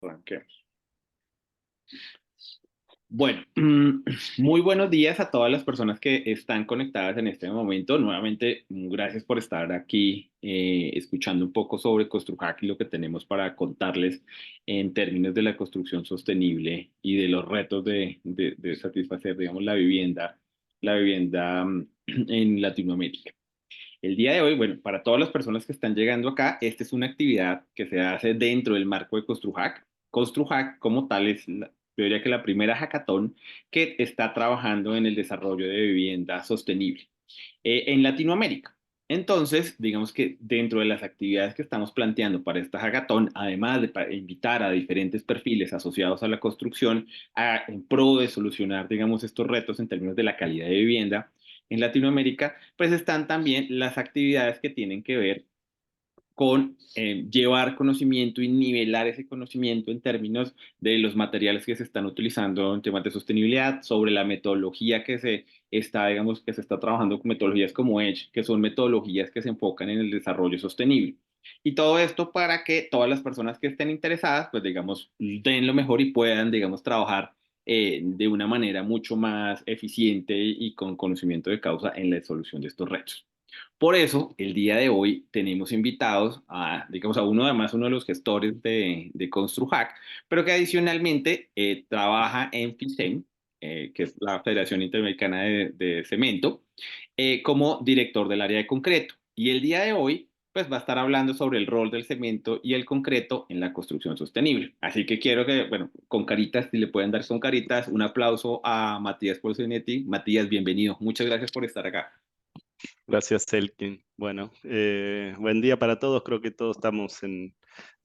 Arranquemos. Bueno, muy buenos días a todas las personas que están conectadas en este momento. Nuevamente, gracias por estar aquí escuchando un poco sobre Construhack y lo que tenemos para contarles en términos de la construcción sostenible y de los retos de satisfacer, digamos, la vivienda en Latinoamérica. El día de hoy, bueno, para todas las personas que están llegando acá, esta es una actividad que se hace dentro del marco de ConstruHack. ConstruHack como tal es, yo diría que la primera hackathon que está trabajando en el desarrollo de vivienda sostenible en Latinoamérica. Entonces, digamos que dentro de las actividades que estamos planteando para esta hackathon, además de invitar a diferentes perfiles asociados a la construcción en pro de solucionar, digamos, estos retos en términos de la calidad de vivienda en Latinoamérica, pues están también las actividades que tienen que ver con llevar conocimiento y nivelar ese conocimiento en términos de los materiales que se están utilizando en temas de sostenibilidad, sobre la metodología que se está, digamos, que se está trabajando con metodologías como Edge, que son metodologías que se enfocan en el desarrollo sostenible. Y todo esto para que todas las personas que estén interesadas, pues digamos, den lo mejor y puedan, digamos, trabajar de una manera mucho más eficiente y con conocimiento de causa en la solución de estos retos. Por eso, el día de hoy tenemos invitados a, digamos, a uno, además, uno de los gestores de ConstruHack, pero que adicionalmente trabaja en FICEM, que es la Federación Interamericana de Cemento, como director del área de concreto. Y el día de hoy, pues va a estar hablando sobre el rol del cemento y el concreto en la construcción sostenible. Así que quiero que, bueno, con caritas, si le pueden dar con caritas, un aplauso a Matías Polsenetti. Matías, bienvenido. Muchas gracias por estar acá. Gracias, Elkin. Bueno, buen día para todos. Creo que todos estamos en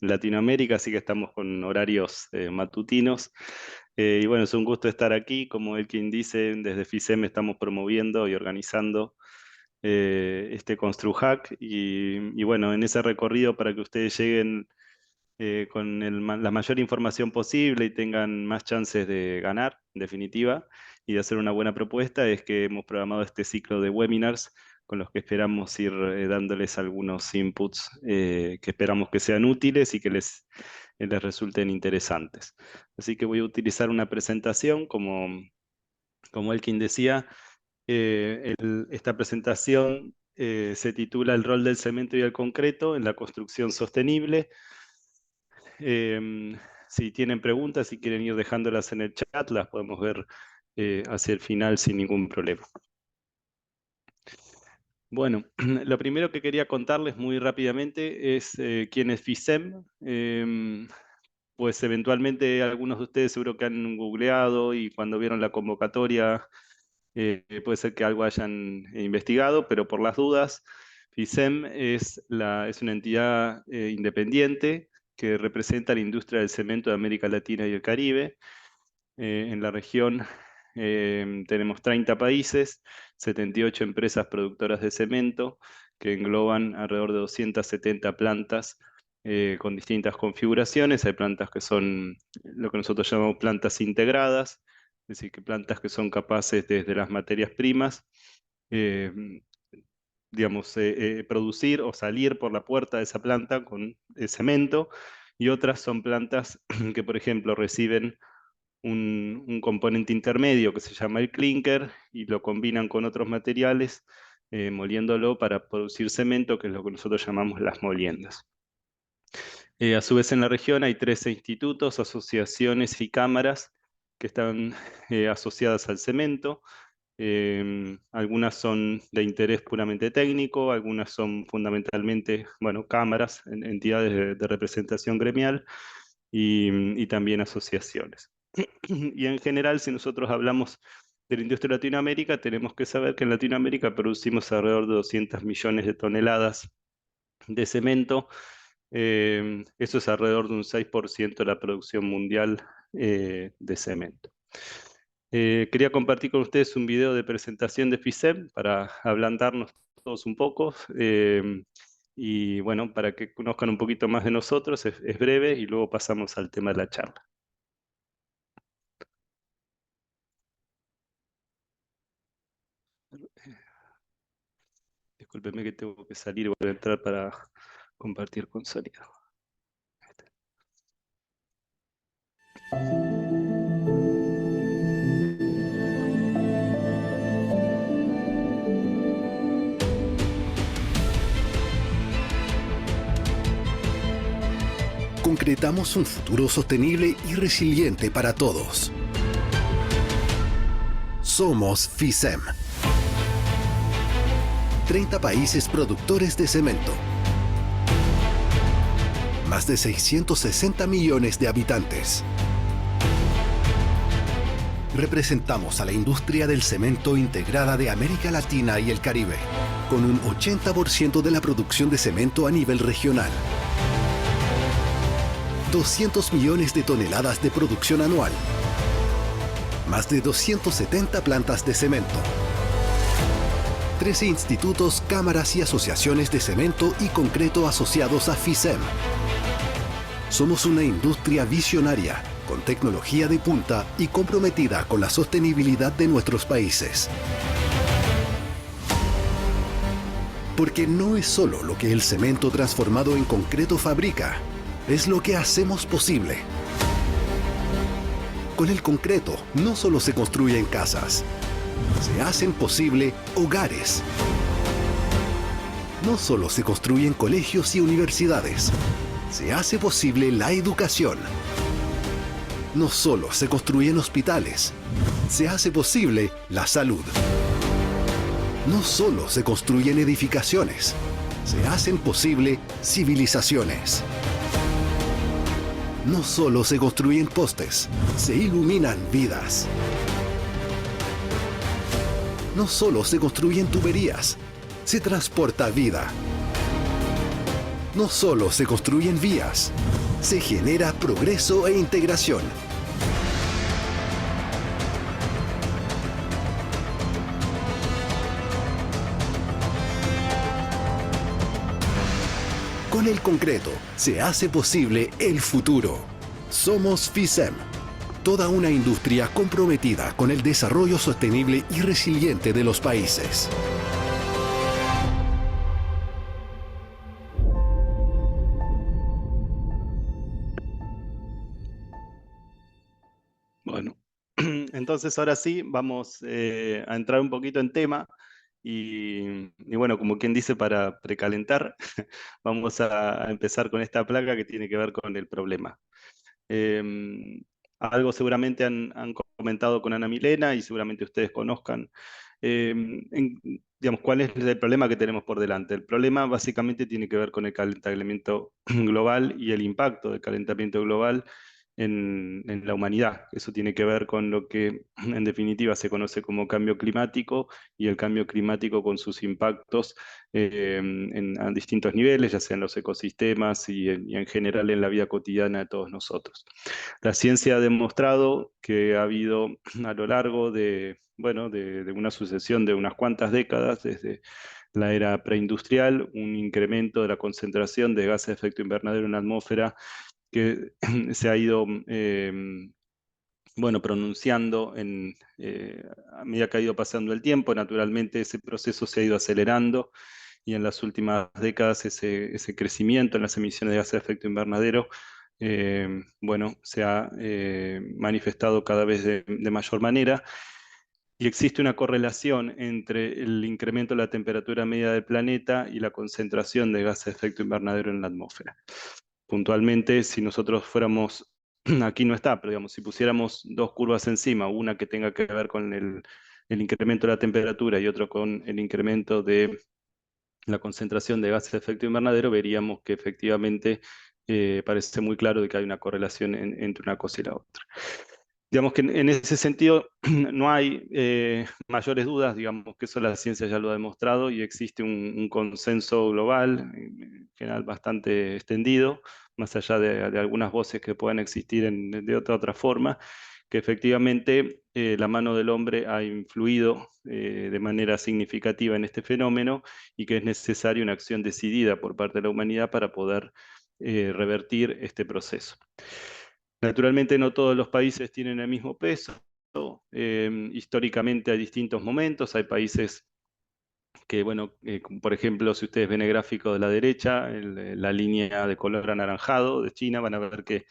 Latinoamérica, así que estamos con horarios matutinos. Y bueno, es un gusto estar aquí. Como Elkin dice, desde FICEM estamos promoviendo y organizando este ConstruHack. Y bueno, en ese recorrido para que ustedes lleguen con la mayor información posible y tengan más chances de ganar, en definitiva, y de hacer una buena propuesta, es que hemos programado este ciclo de webinars con los que esperamos ir dándoles algunos inputs que esperamos que sean útiles y que les resulten interesantes. Así que voy a utilizar una presentación, como Elkin decía. Esta presentación se titula El rol del cemento y el concreto en la construcción sostenible. Si tienen preguntas, si quieren ir dejándolas en el chat, las podemos ver hacia el final sin ningún problema. Bueno, lo primero que quería contarles muy rápidamente es quién es FICEM. Pues eventualmente algunos de ustedes seguro que han googleado y cuando vieron la convocatoria puede ser que algo hayan investigado, pero por las dudas, FICEM es una entidad independiente que representa la industria del cemento de América Latina y el Caribe. En la región tenemos 30 países, 78 empresas productoras de cemento, que engloban alrededor de 270 plantas con distintas configuraciones. Hay plantas que son lo que nosotros llamamos plantas integradas, es decir, que plantas que son capaces desde las materias primas, eh, digamos, producir o salir por la puerta de esa planta con el cemento, y otras son plantas que, por ejemplo, reciben un componente intermedio que se llama el clinker y lo combinan con otros materiales, moliéndolo para producir cemento, que es lo que nosotros llamamos las moliendas. A su vez, en la región hay 13 institutos, asociaciones y cámaras que están asociadas al cemento. Algunas son de interés puramente técnico, algunas son fundamentalmente, bueno, cámaras, entidades de representación gremial y también asociaciones. Y en general, si nosotros hablamos de la industria de Latinoamérica, tenemos que saber que en Latinoamérica producimos alrededor de 200 millones de toneladas de cemento. Eso es alrededor de un 6% de la producción mundial de cemento. Quería compartir con ustedes un video de presentación de FICEM para ablandarnos todos un poco. Y bueno, para que conozcan un poquito más de nosotros, es breve y luego pasamos al tema de la charla. Discúlpeme que tengo que salir y volver a entrar para compartir con sonido. concretamos un futuro sostenible y resiliente para todos. Somos FICEM. 30 países productores de cemento. Más de 660 millones de habitantes. Representamos a la industria del cemento integrada de América Latina y el Caribe, con un 80% de la producción de cemento a nivel regional. 200 millones de toneladas de producción anual. Más de 270 plantas de cemento. 13 institutos, cámaras y asociaciones de cemento y concreto asociados a FICEM. Somos una industria visionaria, con tecnología de punta y comprometida con la sostenibilidad de nuestros países. Porque no es solo lo que el cemento transformado en concreto fabrica, es lo que hacemos posible. Con el concreto no solo se construyen casas, se hacen posible hogares. No solo se construyen colegios y universidades, se hace posible la educación. No solo se construyen hospitales, se hace posible la salud. No solo se construyen edificaciones, se hacen posible civilizaciones. No solo se construyen postes, se iluminan vidas. No solo se construyen tuberías, se transporta vida. No solo se construyen vías, se genera progreso e integración. Con el concreto se hace posible el futuro. Somos FICEM, toda una industria comprometida con el desarrollo sostenible y resiliente de los países. Bueno, entonces ahora sí vamos a entrar un poquito en tema y bueno, como quien dice, para precalentar, vamos a empezar con esta placa que tiene que ver con el problema. Algo seguramente han comentado con Ana Milena y seguramente ustedes conozcan. Digamos, ¿cuál es el problema que tenemos por delante? El problema básicamente tiene que ver con el calentamiento global y el impacto del calentamiento global en la humanidad. Eso tiene que ver con lo que en definitiva se conoce como cambio climático y el cambio climático con sus impactos a distintos niveles, ya sean los ecosistemas y en general en la vida cotidiana de todos nosotros. La ciencia ha demostrado que ha habido a lo largo de, bueno, de una sucesión de unas cuantas décadas, desde la era preindustrial, un incremento de la concentración de gases de efecto invernadero en la atmósfera que se ha ido bueno, pronunciando a medida que ha ido pasando el tiempo. Naturalmente ese proceso se ha ido acelerando y en las últimas décadas ese crecimiento en las emisiones de gases de efecto invernadero bueno, se ha manifestado cada vez de mayor manera. Y existe una correlación entre el incremento de la temperatura media del planeta y la concentración de gases de efecto invernadero en la atmósfera. Puntualmente, si nosotros fuéramos, aquí no está, pero digamos, si pusiéramos dos curvas encima, una que tenga que ver con el incremento de la temperatura y otro con el incremento de la concentración de gases de efecto invernadero, veríamos que efectivamente parece muy claro de que hay una correlación entre una cosa y la otra. Digamos que en ese sentido no hay mayores dudas, digamos que eso la ciencia ya lo ha demostrado y existe un consenso global, en general bastante extendido, más allá de algunas voces que puedan existir de otra forma, que efectivamente la mano del hombre ha influido de manera significativa en este fenómeno y que es necesaria una acción decidida por parte de la humanidad para poder revertir este proceso. Naturalmente no todos los países tienen el mismo peso. Históricamente hay distintos momentos, hay países que, bueno, como por ejemplo, si ustedes ven el gráfico de la derecha, la línea de color anaranjado de China, van a ver que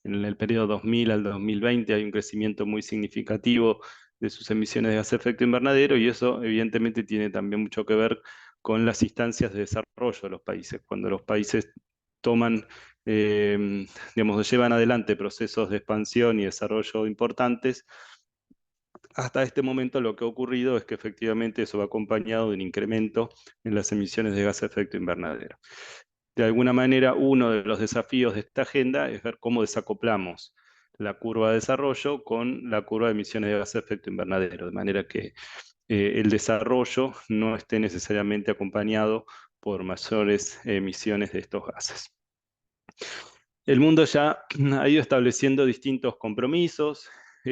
en el periodo 2000 al 2020 hay un crecimiento muy significativo de sus emisiones de gas de efecto invernadero y eso evidentemente tiene también mucho que ver con las instancias de desarrollo de los países. Cuando los países toman digamos, llevan adelante procesos de expansión y desarrollo importantes. Hasta este momento lo que ha ocurrido es que efectivamente eso va acompañado de un incremento en las emisiones de gas de efecto invernadero. De alguna manera, uno de los desafíos de esta agenda es ver cómo desacoplamos la curva de desarrollo con la curva de emisiones de gas de efecto invernadero, de manera que el desarrollo no esté necesariamente acompañado por mayores emisiones de estos gases. El mundo ya ha ido estableciendo distintos compromisos.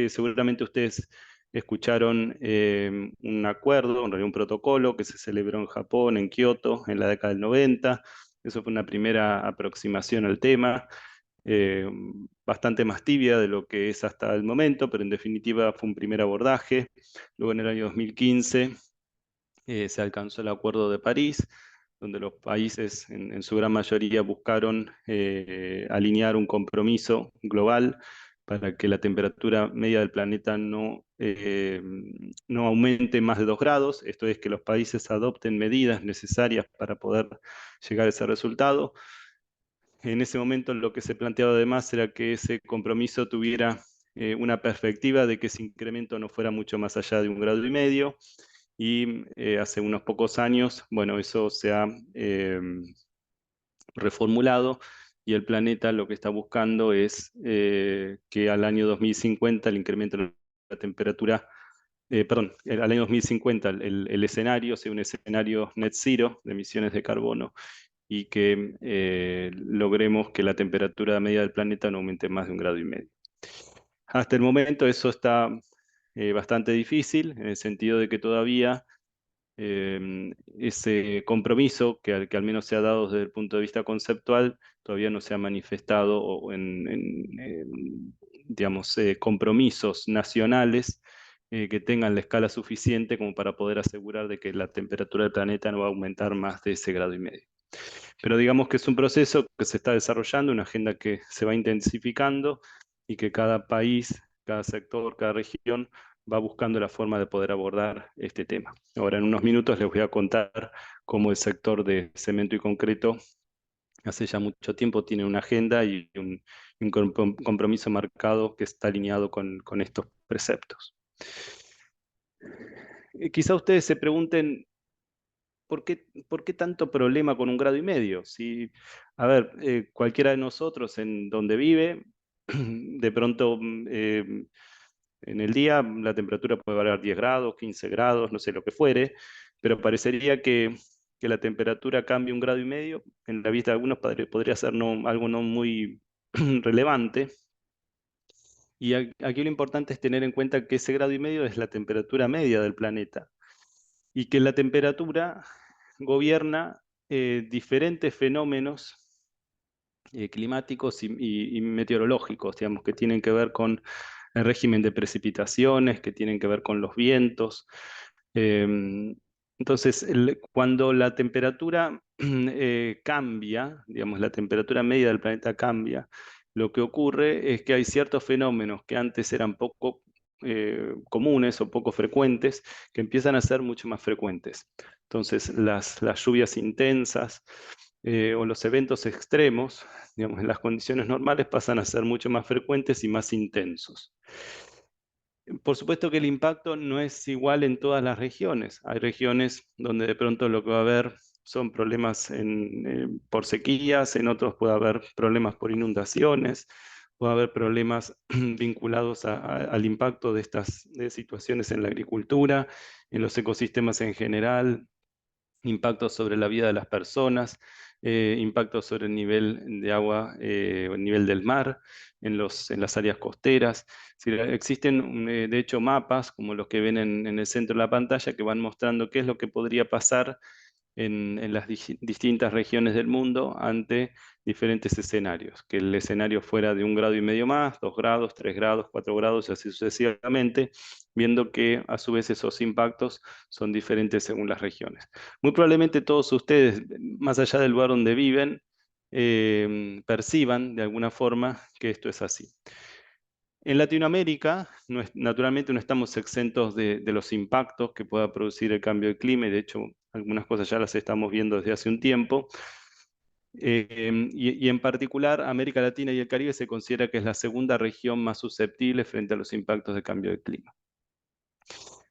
Seguramente ustedes escucharon un acuerdo, en realidad un protocolo que se celebró en Japón, en Kioto, en la década del 90. Eso fue una primera aproximación al tema, eh, bastante más tibia de lo que es hasta el momento, pero en definitiva fue un primer abordaje. Luego en el año 2015 se alcanzó el Acuerdo de París, donde los países en su gran mayoría buscaron alinear un compromiso global para que la temperatura media del planeta no aumente más de 2 grados, esto es que los países adopten medidas necesarias para poder llegar a ese resultado. En ese momento lo que se planteaba además era que ese compromiso tuviera una perspectiva de que ese incremento no fuera mucho más allá de 1,5 grados, y hace unos pocos años, bueno, eso se ha reformulado, y el planeta lo que está buscando es que al año 2050 el incremento de la temperatura, al año 2050 el escenario sea un escenario net zero de emisiones de carbono, y que logremos que la temperatura media del planeta no aumente más de 1,5 grados. Hasta el momento eso está bastante difícil, en el sentido de que todavía ese compromiso que al menos se ha dado desde el punto de vista conceptual, todavía no se ha manifestado digamos, compromisos nacionales que tengan la escala suficiente como para poder asegurar de que la temperatura del planeta no va a aumentar más de ese 1,5 grados. Pero digamos que es un proceso que se está desarrollando, una agenda que se va intensificando y que cada país, cada sector, cada región va buscando la forma de poder abordar este tema. Ahora, en unos minutos les voy a contar cómo el sector de cemento y concreto hace ya mucho tiempo tiene una agenda y un compromiso marcado que está alineado con estos preceptos. Quizá ustedes se pregunten, ¿por qué tanto problema con 1,5 grados? Si, a ver, cualquiera de nosotros en donde vive, de pronto en el día la temperatura puede variar 10 grados, 15 grados, no sé lo que fuere, pero parecería que la temperatura cambie 1,5 grados, en la vista de algunos podría ser algo no muy relevante. Y aquí lo importante es tener en cuenta que ese 1,5 grados es la temperatura media del planeta, y que la temperatura gobierna diferentes fenómenos climáticos y meteorológicos, digamos, que tienen que ver con el régimen de precipitaciones, que tienen que ver con los vientos. Entonces, cuando la temperatura cambia, digamos, la temperatura media del planeta cambia, lo que ocurre es que hay ciertos fenómenos que antes eran poco comunes o poco frecuentes, que empiezan a ser mucho más frecuentes. Entonces, las lluvias intensas o los eventos extremos, digamos, en las condiciones normales pasan a ser mucho más frecuentes y más intensos. Por supuesto que el impacto no es igual en todas las regiones. Hay regiones donde de pronto lo que va a haber son problemas por sequías, en otros puede haber problemas por inundaciones, puede haber problemas vinculados al impacto de estas situaciones en la agricultura, en los ecosistemas en general, impactos sobre la vida de las personas, impactos sobre el nivel de agua o el nivel del mar en las áreas costeras. Existen, de hecho, mapas como los que ven en el centro de la pantalla que van mostrando qué es lo que podría pasar en las distintas regiones del mundo ante diferentes escenarios, que el escenario fuera de 1,5 grados más, 2 grados, 3 grados, 4 grados, y así sucesivamente, viendo que a su vez esos impactos son diferentes según las regiones. Muy probablemente todos ustedes, más allá del lugar donde viven, perciban de alguna forma que esto es así. En Latinoamérica, naturalmente no estamos exentos de los impactos que pueda producir el cambio de clima, y de hecho algunas cosas ya las estamos viendo desde hace un tiempo. Y en particular, América Latina y el Caribe se considera que es la segunda región más susceptible frente a los impactos del cambio de clima.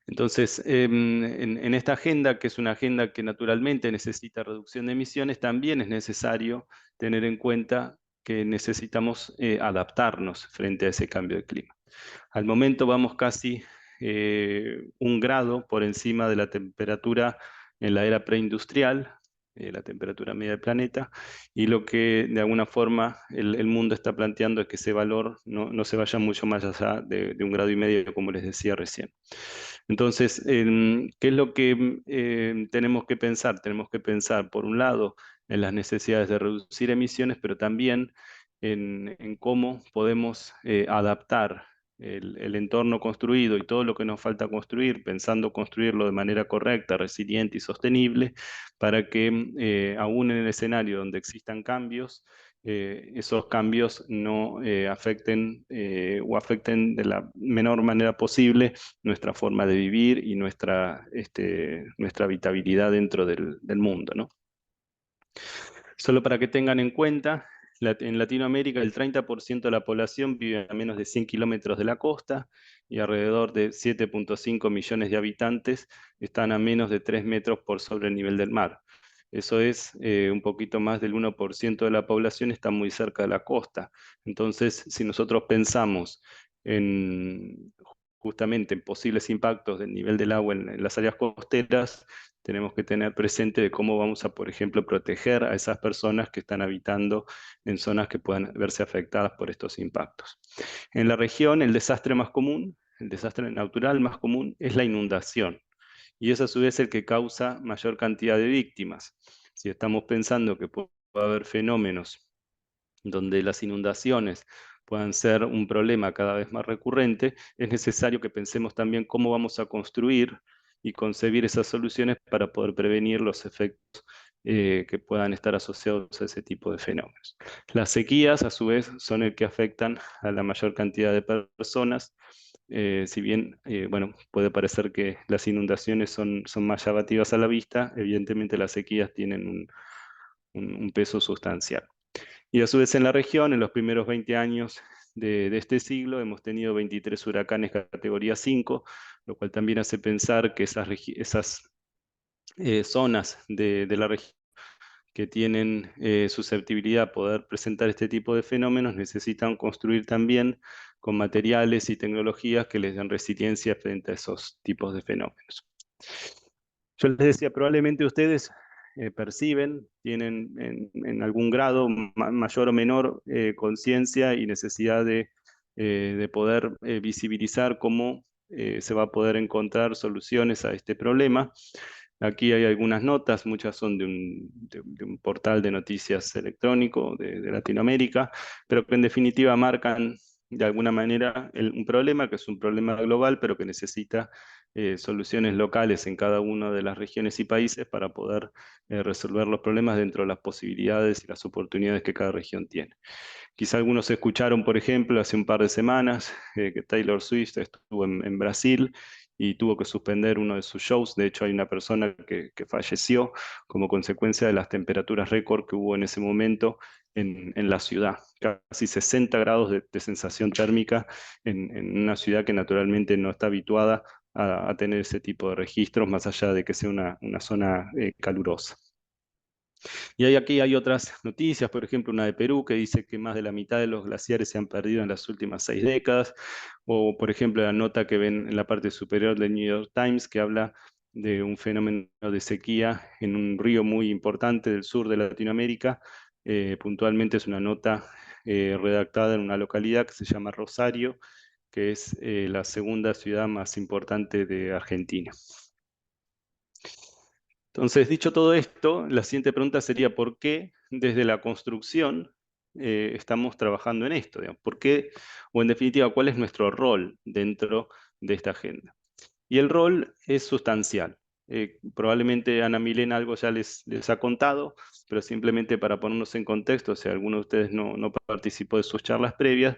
Entonces, en esta agenda, que es una agenda que naturalmente necesita reducción de emisiones, también es necesario tener en cuenta que necesitamos adaptarnos frente a ese cambio de clima. Al momento vamos casi 1 grado por encima de la temperatura en la era preindustrial, la temperatura media del planeta, y lo que de alguna forma el mundo está planteando es que ese valor no se vaya mucho más allá de 1,5 grados, como les decía recién. Entonces, ¿qué es lo que tenemos que pensar? Tenemos que pensar, por un lado, en las necesidades de reducir emisiones, pero también en cómo podemos adaptar el entorno construido y todo lo que nos falta construir, pensando construirlo de manera correcta, resiliente y sostenible, para que aún en el escenario donde existan cambios, esos cambios no afecten o afecten de la menor manera posible nuestra forma de vivir y nuestra habitabilidad dentro del mundo, ¿no? Solo para que tengan en cuenta, en Latinoamérica el 30% de la población vive a menos de 100 kilómetros de la costa y alrededor de 7,5 millones de habitantes están a menos de 3 metros por sobre el nivel del mar. Eso es un poquito más del 1% de la población está muy cerca de la costa. Entonces, si nosotros pensamos justamente en posibles impactos del nivel del agua en las áreas costeras, tenemos que tener presente de cómo vamos a, por ejemplo, proteger a esas personas que están habitando en zonas que puedan verse afectadas por estos impactos. En la región, el desastre más común, el desastre natural más común, es la inundación. Y es a su vez el que causa mayor cantidad de víctimas. Si estamos pensando que puede haber fenómenos donde las inundaciones puedan ser un problema cada vez más recurrente, es necesario que pensemos también cómo vamos a construir y concebir esas soluciones para poder prevenir los efectos que puedan estar asociados a ese tipo de fenómenos. Las sequías, a su vez, son el que afectan a la mayor cantidad de personas. Si bien, bueno, puede parecer que las inundaciones son más llamativas a la vista, evidentemente las sequías tienen un peso sustancial. Y a su vez en la región, en los primeros 20 años de este siglo, hemos tenido 23 huracanes categoría 5, lo cual también hace pensar que esas zonas de la región que tienen susceptibilidad a poder presentar este tipo de fenómenos necesitan construir también con materiales y tecnologías que les den resiliencia frente a esos tipos de fenómenos. Yo les decía, probablemente ustedes perciben, tienen en algún grado mayor o menor conciencia y necesidad de poder visibilizar cómo se va a poder encontrar soluciones a este problema. Aquí hay algunas notas, muchas son de un portal de noticias electrónico de Latinoamérica, pero que en definitiva marcan de alguna manera un problema que es un problema global, pero que necesita soluciones locales en cada una de las regiones y países para poder resolver los problemas dentro de las posibilidades y las oportunidades que cada región tiene. Quizá algunos escucharon, por ejemplo, hace un par de semanas que Taylor Swift estuvo en Brasil y tuvo que suspender uno de sus shows. De hecho, hay una persona que falleció como consecuencia de las temperaturas récord que hubo en ese momento en la ciudad. Casi 60 grados de sensación térmica en una ciudad que naturalmente no está habituada a tener ese tipo de registros, más allá de que sea una zona calurosa. Y aquí hay otras noticias, por ejemplo, una de Perú que dice que más de la mitad de los glaciares se han perdido en las últimas 6 décadas, o por ejemplo la nota que ven en la parte superior del New York Times que habla de un fenómeno de sequía en un río muy importante del sur de Latinoamérica. Puntualmente es una nota redactada en una localidad que se llama Rosario, que es la segunda ciudad más importante de Argentina. Entonces, dicho todo esto, la siguiente pregunta sería, ¿por qué desde la construcción estamos trabajando en esto? Digamos? ¿Por qué, o en definitiva, cuál es nuestro rol dentro de esta agenda? Y el rol es sustancial. Probablemente Ana Milena algo ya les ha contado, pero simplemente para ponernos en contexto, si alguno de ustedes no participó de sus charlas previas,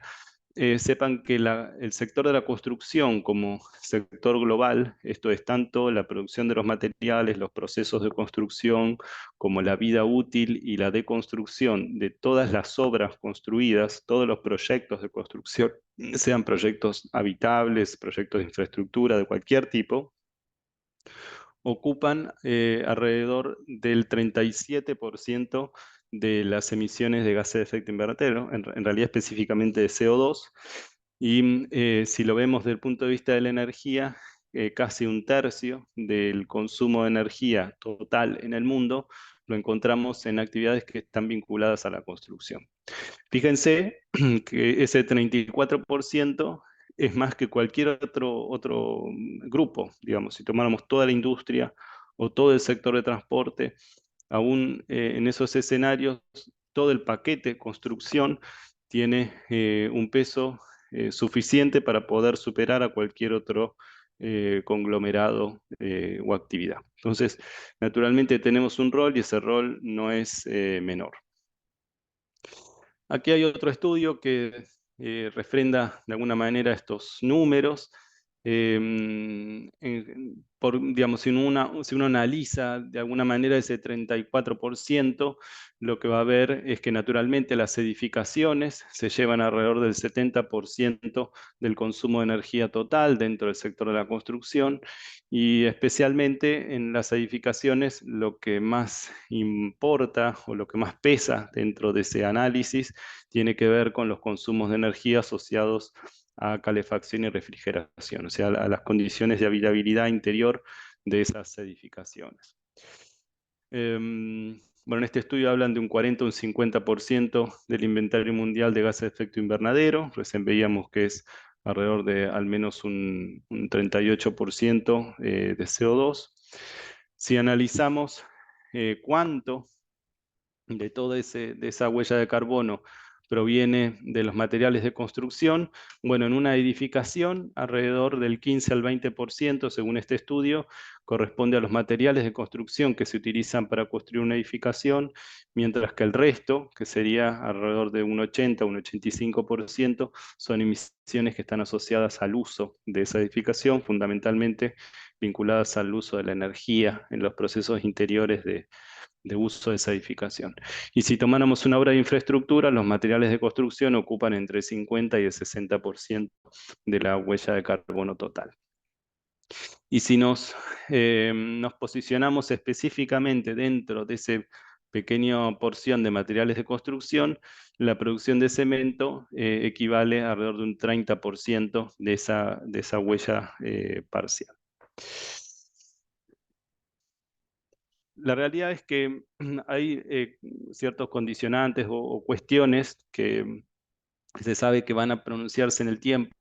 sepan que el sector de la construcción como sector global, esto es tanto la producción de los materiales, los procesos de construcción, como la vida útil y la deconstrucción de todas las obras construidas, todos los proyectos de construcción, sean proyectos habitables, proyectos de infraestructura de cualquier tipo, ocupan alrededor del 37% de las emisiones de gases de efecto invernadero, en realidad específicamente de CO2, y si lo vemos desde el punto de vista de la energía, casi un tercio del consumo de energía total en el mundo lo encontramos en actividades que están vinculadas a la construcción. Fíjense que ese 34% es más que cualquier otro grupo, digamos, si tomáramos toda la industria o todo el sector de transporte, aún en esos escenarios, todo el paquete construcción tiene un peso suficiente para poder superar a cualquier otro conglomerado o actividad. Entonces, naturalmente tenemos un rol y ese rol no es menor. Aquí hay otro estudio que refrenda de alguna manera estos números. Digamos, si uno analiza de alguna manera ese 34%, lo que va a ver es que naturalmente las edificaciones se llevan alrededor del 70% del consumo de energía total dentro del sector de la construcción, y especialmente en las edificaciones lo que más importa o lo que más pesa dentro de ese análisis tiene que ver con los consumos de energía asociados a calefacción y refrigeración, o sea, a las condiciones de habitabilidad interior de esas edificaciones. Bueno, en este estudio hablan de un 40 o un 50% del inventario mundial de gases de efecto invernadero. Recién veíamos que es alrededor de al menos un 38% de CO2. Si analizamos cuánto de toda esa huella de carbono proviene de los materiales de construcción, bueno, en una edificación alrededor del 15 al 20%, según este estudio, corresponde a los materiales de construcción que se utilizan para construir una edificación, mientras que el resto, que sería alrededor de un 80 o un 85%, son emisiones que están asociadas al uso de esa edificación, fundamentalmente vinculadas al uso de la energía en los procesos interiores de uso de esa edificación. Y si tomáramos una obra de infraestructura, los materiales de construcción ocupan entre el 50 y el 60% de la huella de carbono total. Y si nos posicionamos específicamente dentro de esa pequeña porción de materiales de construcción, la producción de cemento equivale a alrededor de un 30% de esa huella parcial. La realidad es que hay ciertos condicionantes o cuestiones que se sabe que van a pronunciarse en el tiempo.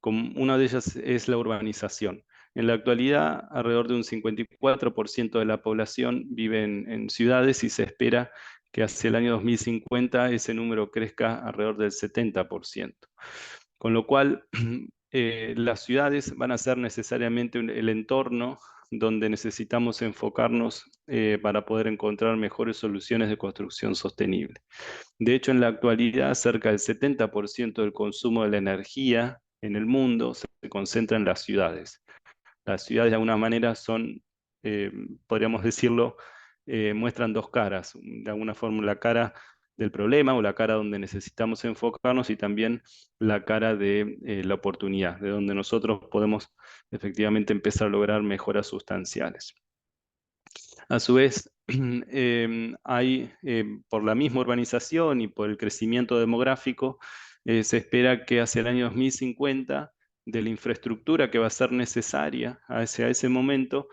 Una de ellas es la urbanización. En la actualidad, alrededor de un 54% de la población vive en ciudades y se espera que hacia el año 2050 ese número crezca alrededor del 70%. Con lo cual, las ciudades van a ser necesariamente el entorno donde necesitamos enfocarnos para poder encontrar mejores soluciones de construcción sostenible. De hecho, en la actualidad, cerca del 70% del consumo de la energía en el mundo se concentra en las ciudades. Las ciudades de alguna manera son, podríamos decirlo, muestran dos caras. De alguna forma la cara del problema o la cara donde necesitamos enfocarnos y también la cara de la oportunidad, de donde nosotros podemos efectivamente empezar a lograr mejoras sustanciales. A su vez, hay, por la misma urbanización y por el crecimiento demográfico, se espera que hacia el año 2050, de la infraestructura que va a ser necesaria hacia ese momento,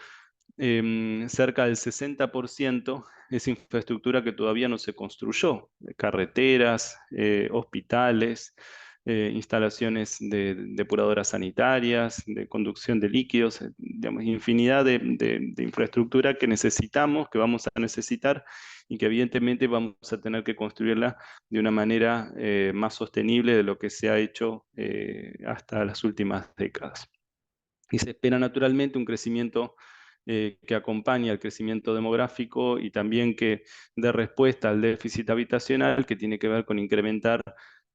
cerca del 60% es infraestructura que todavía no se construyó, carreteras, hospitales, instalaciones de depuradoras sanitarias, de conducción de líquidos, digamos, infinidad de infraestructura que necesitamos, que vamos a necesitar y que evidentemente vamos a tener que construirla de una manera más sostenible de lo que se ha hecho hasta las últimas décadas. Y se espera naturalmente un crecimiento que acompaña al crecimiento demográfico y también que dé respuesta al déficit habitacional, que tiene que ver con incrementar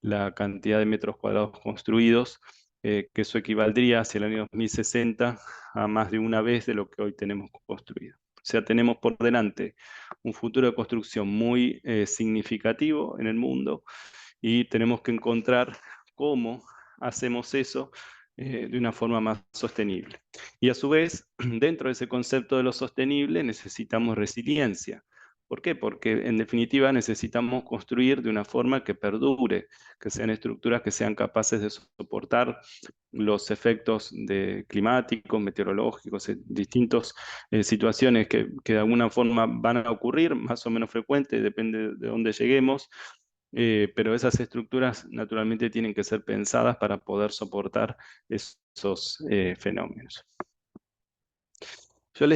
la cantidad de metros cuadrados construidos, que eso equivaldría hacia el año 2060 a más de una vez de lo que hoy tenemos construido. O sea, tenemos por delante un futuro de construcción muy significativo en el mundo y tenemos que encontrar cómo hacemos eso de una forma más sostenible. Y a su vez, dentro de ese concepto de lo sostenible, necesitamos resiliencia. ¿Por qué? Porque en definitiva necesitamos construir de una forma que perdure, que sean estructuras que sean capaces de soportar los efectos climáticos, meteorológicos, distintas situaciones que de alguna forma van a ocurrir, más o menos frecuentes, depende de dónde lleguemos, pero esas estructuras naturalmente tienen que ser pensadas para poder soportar esos fenómenos. Yo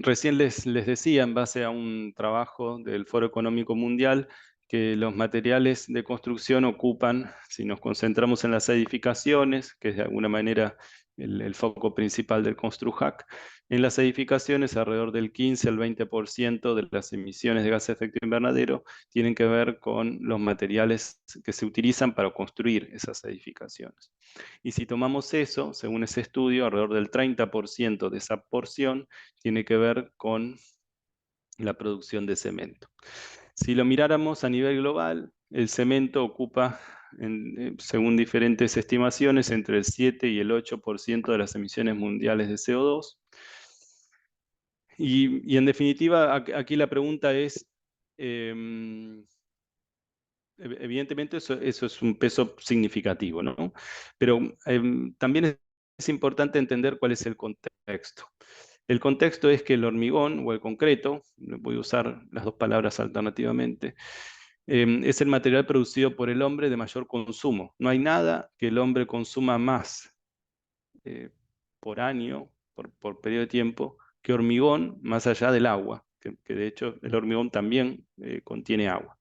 recién les decía, en base a un trabajo del Foro Económico Mundial, que los materiales de construcción ocupan, si nos concentramos en las edificaciones, que es de alguna manera el foco principal del ConstruHack, en las edificaciones alrededor del 15 al 20% de las emisiones de gases de efecto invernadero tienen que ver con los materiales que se utilizan para construir esas edificaciones. Y si tomamos eso, según ese estudio, alrededor del 30% de esa porción tiene que ver con la producción de cemento. Si lo miráramos a nivel global, el cemento ocupa, según diferentes estimaciones, entre el 7 y el 8% de las emisiones mundiales de CO2. Y en definitiva, aquí la pregunta es, evidentemente eso es un peso significativo, ¿no? Pero también es importante entender cuál es el contexto. El contexto es que el hormigón o el concreto, voy a usar las dos palabras alternativamente, es el material producido por el hombre de mayor consumo. No hay nada que el hombre consuma más por año, por periodo de tiempo, que hormigón más allá del agua, que de hecho el hormigón también contiene agua.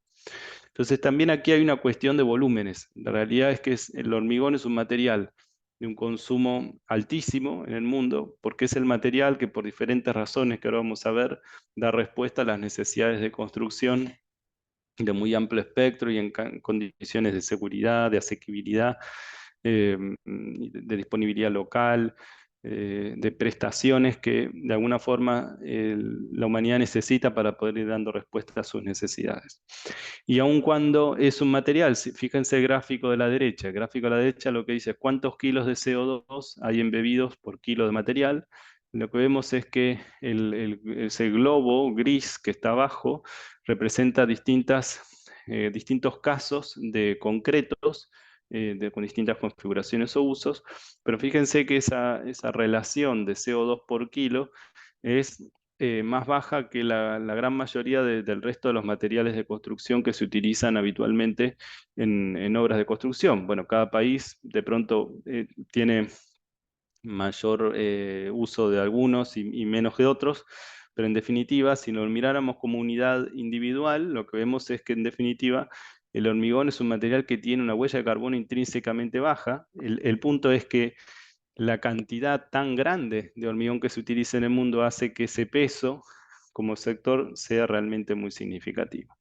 Entonces también aquí hay una cuestión de volúmenes. La realidad es que el hormigón es un material de un consumo altísimo en el mundo, porque es el material que por diferentes razones que ahora vamos a ver, da respuesta a las necesidades de construcción de muy amplio espectro y en condiciones de seguridad, de asequibilidad, de disponibilidad local, de prestaciones que de alguna forma la humanidad necesita para poder ir dando respuesta a sus necesidades. Y aun cuando es un material, fíjense el gráfico de la derecha, el gráfico de la derecha lo que dice es cuántos kilos de CO2 hay embebidos por kilo de material. Lo que vemos es que ese globo gris que está abajo representa distintos casos de concretos con distintas configuraciones o usos, pero fíjense que esa relación de CO2 por kilo es más baja que la gran mayoría del resto de los materiales de construcción que se utilizan habitualmente en obras de construcción. Bueno, cada país de pronto tiene mayor uso de algunos y menos de otros, pero en definitiva, si lo miráramos como unidad individual, lo que vemos es que en definitiva el hormigón es un material que tiene una huella de carbono intrínsecamente baja. El punto es que la cantidad tan grande de hormigón que se utiliza en el mundo hace que ese peso como sector sea realmente muy significativo.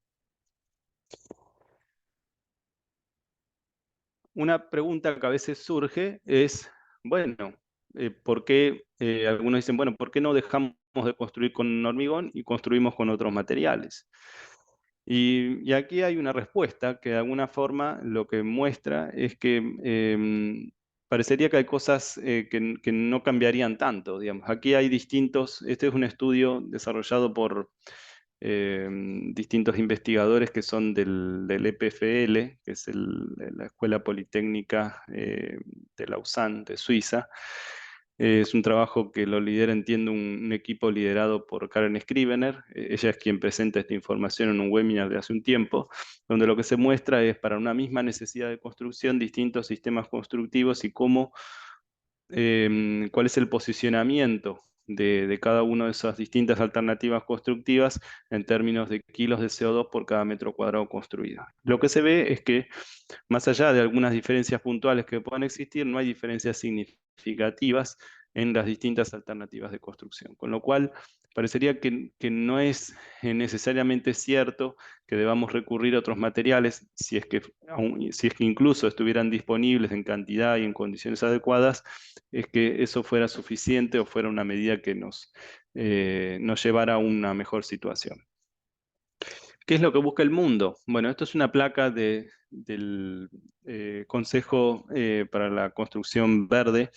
Una pregunta que a veces surge es, bueno, ¿por qué algunos dicen, bueno, ¿por qué no dejamos de construir con hormigón y construimos con otros materiales? Y aquí hay una respuesta que de alguna forma lo que muestra es que parecería que hay cosas que no cambiarían tanto, digamos. Aquí hay este es un estudio desarrollado por distintos investigadores que son del EPFL, que es la Escuela Politécnica de Lausanne, de Suiza. Es un trabajo que lo lidera, entiendo, un equipo liderado por Karen Scrivener. Ella es quien presenta esta información en un webinar de hace un tiempo, donde lo que se muestra es para una misma necesidad de construcción, distintos sistemas constructivos y cuál es el posicionamiento de cada una de esas distintas alternativas constructivas en términos de kilos de CO2 por cada metro cuadrado construido. Lo que se ve es que, más allá de algunas diferencias puntuales que puedan existir, no hay diferencias significativas en las distintas alternativas de construcción. Con lo cual, parecería que no es necesariamente cierto que debamos recurrir a otros materiales si es que incluso estuvieran disponibles en cantidad y en condiciones adecuadas, es que eso fuera suficiente o fuera una medida que nos llevara a una mejor situación. ¿Qué es lo que busca el mundo? Bueno, esto es una placa del Consejo para la Construcción Verde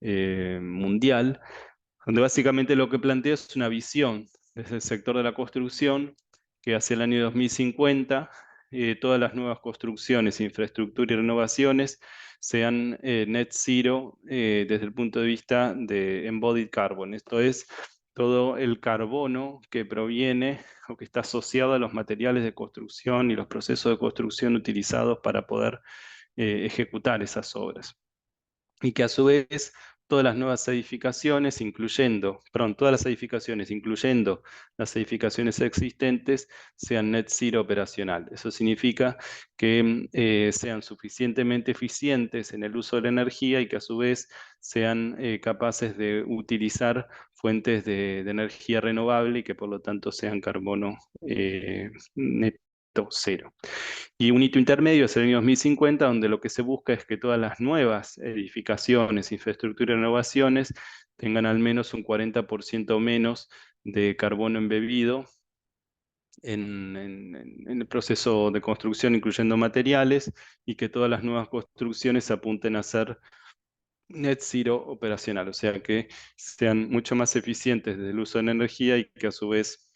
Mundial, donde básicamente lo que plantea es una visión desde el sector de la construcción que hacia el año 2050 todas las nuevas construcciones, infraestructura y renovaciones sean net zero desde el punto de vista de embodied carbon. Esto es todo el carbono que proviene o que está asociado a los materiales de construcción y los procesos de construcción utilizados para poder ejecutar esas obras. Y que a su vez todas las nuevas edificaciones, todas las edificaciones, incluyendo las edificaciones existentes, sean net zero operacional. Eso significa que sean suficientemente eficientes en el uso de la energía y que a su vez sean capaces de utilizar fuentes de energía renovable y que por lo tanto sean carbono neto cero. Y un hito intermedio es el año 2050, donde lo que se busca es que todas las nuevas edificaciones, infraestructura y renovaciones tengan al menos un 40% menos de carbono embebido en el proceso de construcción, incluyendo materiales, y que todas las nuevas construcciones apunten a ser net zero operacional, o sea que sean mucho más eficientes desde el uso de la energía y que a su vez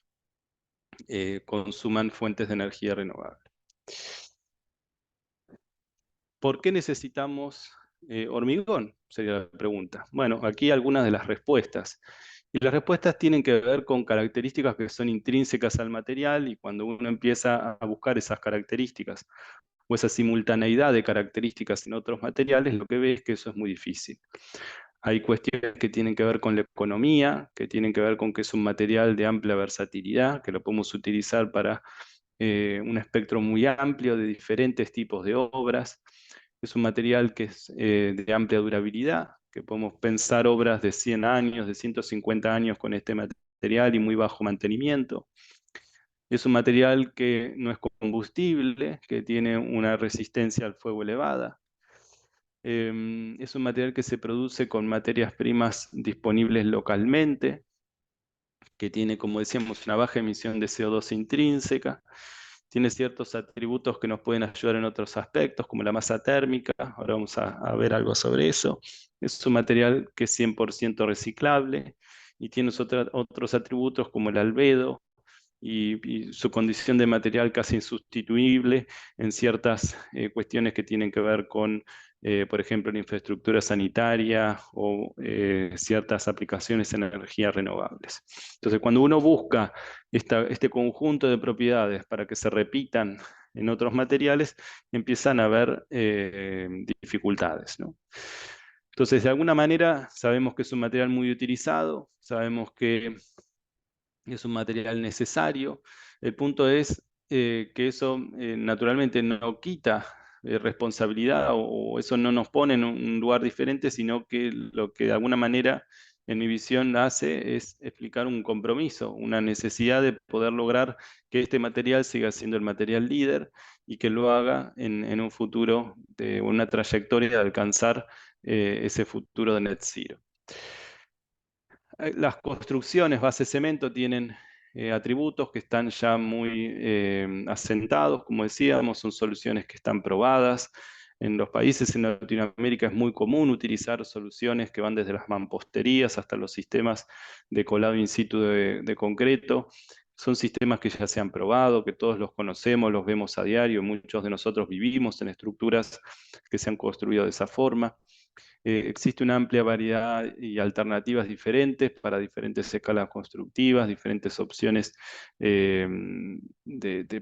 consuman fuentes de energía renovable. ¿Por qué necesitamos hormigón? Sería la pregunta. Bueno, aquí algunas de las respuestas. Y las respuestas tienen que ver con características que son intrínsecas al material y cuando uno empieza a buscar esas características o esa simultaneidad de características en otros materiales, lo que ve es que eso es muy difícil. Hay cuestiones que tienen que ver con la economía, que tienen que ver con que es un material de amplia versatilidad, que lo podemos utilizar para un espectro muy amplio de diferentes tipos de obras. Es un material que es de amplia durabilidad, que podemos pensar obras de 100 años, de 150 años con este material y muy bajo mantenimiento. Es un material que no es combustible, que tiene una resistencia al fuego elevada. Es un material que se produce con materias primas disponibles localmente, que tiene, como decíamos, una baja emisión de CO2 intrínseca. Tiene ciertos atributos que nos pueden ayudar en otros aspectos, como la masa térmica. Ahora vamos a ver algo sobre eso. Es un material que es 100% reciclable y tiene otros atributos como el albedo y su condición de material casi insustituible en ciertas cuestiones que tienen que ver con, por ejemplo, la infraestructura sanitaria o ciertas aplicaciones en energías renovables. Entonces, cuando uno busca este conjunto de propiedades para que se repitan en otros materiales, empiezan a haber dificultades, ¿no? Entonces, de alguna manera, sabemos que es un material muy utilizado, sabemos que es un material necesario. El punto es que eso naturalmente no quita responsabilidad o eso no nos pone en un lugar diferente, sino que lo que de alguna manera en mi visión hace es explicar un compromiso, una necesidad de poder lograr que este material siga siendo el material líder y que lo haga en un futuro, de una trayectoria de alcanzar ese futuro de net zero. Las construcciones base cemento tienen atributos que están ya muy asentados, como decíamos, son soluciones que están probadas. En los países en Latinoamérica es muy común utilizar soluciones que van desde las mamposterías hasta los sistemas de colado in situ de concreto. Son sistemas que ya se han probado, que todos los conocemos, los vemos a diario, muchos de nosotros vivimos en estructuras que se han construido de esa forma. Existe una amplia variedad y alternativas diferentes para diferentes escalas constructivas, diferentes opciones de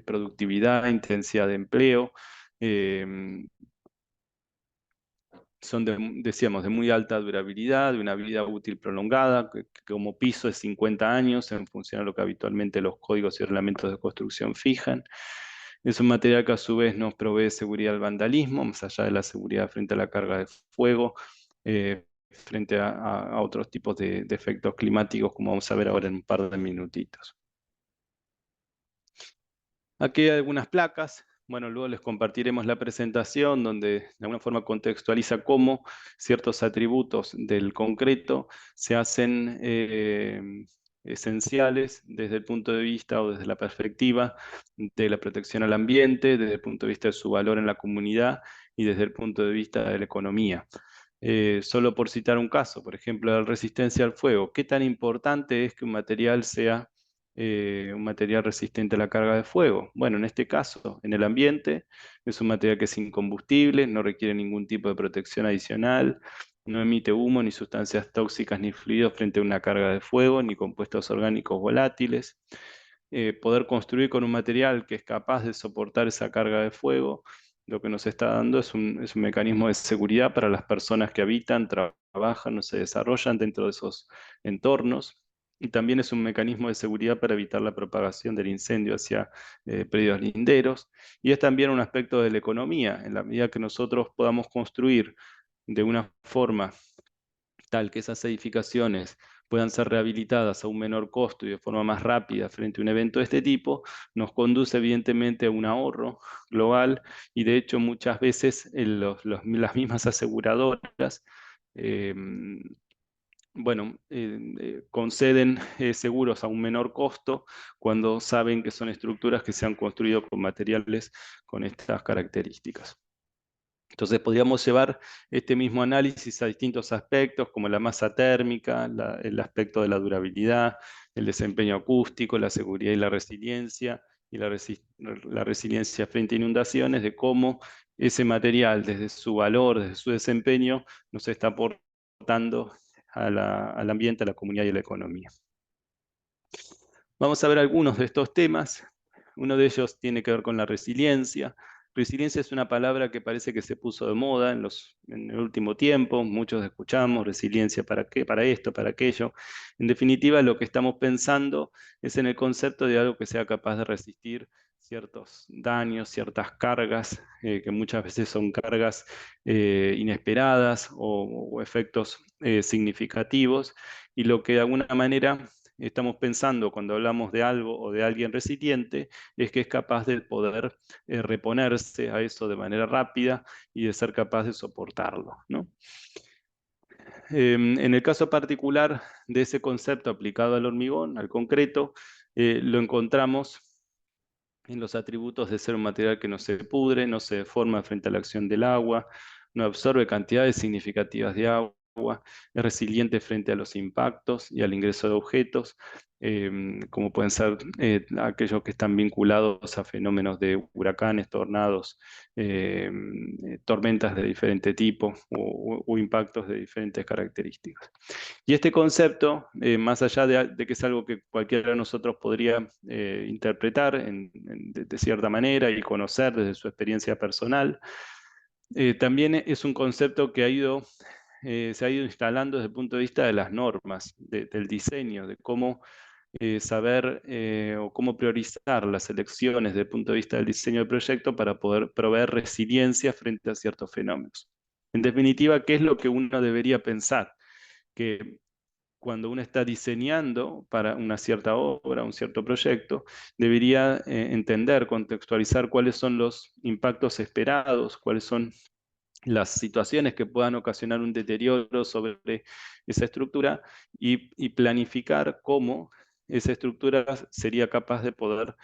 productividad, intensidad de empleo. Son, decíamos, de muy alta durabilidad, de una vida útil prolongada, que como piso es 50 años en función a lo que habitualmente los códigos y reglamentos de construcción fijan. Es un material que a su vez nos provee seguridad al vandalismo, más allá de la seguridad frente a la carga de fuego, frente a otros tipos de efectos climáticos, como vamos a ver ahora en un par de minutitos. Aquí hay algunas placas. Bueno, luego les compartiremos la presentación donde de alguna forma contextualiza cómo ciertos atributos del concreto se hacen esenciales desde el punto de vista o desde la perspectiva de la protección al ambiente, desde el punto de vista de su valor en la comunidad y desde el punto de vista de la economía. Solo por citar un caso, por ejemplo, la resistencia al fuego. ¿Qué tan importante es que un material sea un material resistente a la carga de fuego? Bueno, en este caso, en el ambiente, es un material que es incombustible, no requiere ningún tipo de protección adicional, no emite humo, ni sustancias tóxicas, ni fluidos frente a una carga de fuego, ni compuestos orgánicos volátiles. Poder construir con un material que es capaz de soportar esa carga de fuego, lo que nos está dando es un mecanismo de seguridad para las personas que habitan, trabajan o se desarrollan dentro de esos entornos. Y también es un mecanismo de seguridad para evitar la propagación del incendio hacia predios linderos. Y es también un aspecto de la economía, en la medida que nosotros podamos construir de una forma tal que esas edificaciones puedan ser rehabilitadas a un menor costo y de forma más rápida frente a un evento de este tipo, nos conduce evidentemente a un ahorro global y de hecho muchas veces las mismas aseguradoras eh, bueno, conceden seguros a un menor costo cuando saben que son estructuras que se han construido con materiales con estas características. Entonces podríamos llevar este mismo análisis a distintos aspectos como la masa térmica, el aspecto de la durabilidad, el desempeño acústico, la seguridad y la resiliencia, la resiliencia frente a inundaciones, de cómo ese material desde su valor, desde su desempeño, nos está aportando al ambiente, a la comunidad y a la economía. Vamos a ver algunos de estos temas. Uno de ellos tiene que ver con la resiliencia. Resiliencia es una palabra que parece que se puso de moda en el último tiempo. Muchos escuchamos resiliencia para qué, para esto, para aquello. En definitiva, lo que estamos pensando es en el concepto de algo que sea capaz de resistir ciertos daños, ciertas cargas, que muchas veces son cargas inesperadas o efectos significativos, y lo que de alguna manera estamos pensando cuando hablamos de algo o de alguien resiliente es que es capaz de poder reponerse a eso de manera rápida y de ser capaz de soportarlo, ¿no? En el caso particular de ese concepto aplicado al hormigón, al concreto, lo encontramos en los atributos de ser un material que no se pudre, no se deforma frente a la acción del agua, no absorbe cantidades significativas de agua, es resiliente frente a los impactos y al ingreso de objetos, como pueden ser aquellos que están vinculados a fenómenos de huracanes, tornados, tormentas de diferente tipo o impactos de diferentes características. Y este concepto, más allá de que es algo que cualquiera de nosotros podría interpretar de cierta manera y conocer desde su experiencia personal, también es un concepto que se ha ido instalando desde el punto de vista de las normas, del diseño, de cómo saber o cómo priorizar las elecciones desde el punto de vista del diseño del proyecto para poder proveer resiliencia frente a ciertos fenómenos. En definitiva, ¿qué es lo que uno debería pensar? Que cuando uno está diseñando para una cierta obra, un cierto proyecto, debería entender, contextualizar cuáles son los impactos esperados, cuáles son las situaciones que puedan ocasionar un deterioro sobre esa estructura y planificar cómo esa estructura sería capaz de poder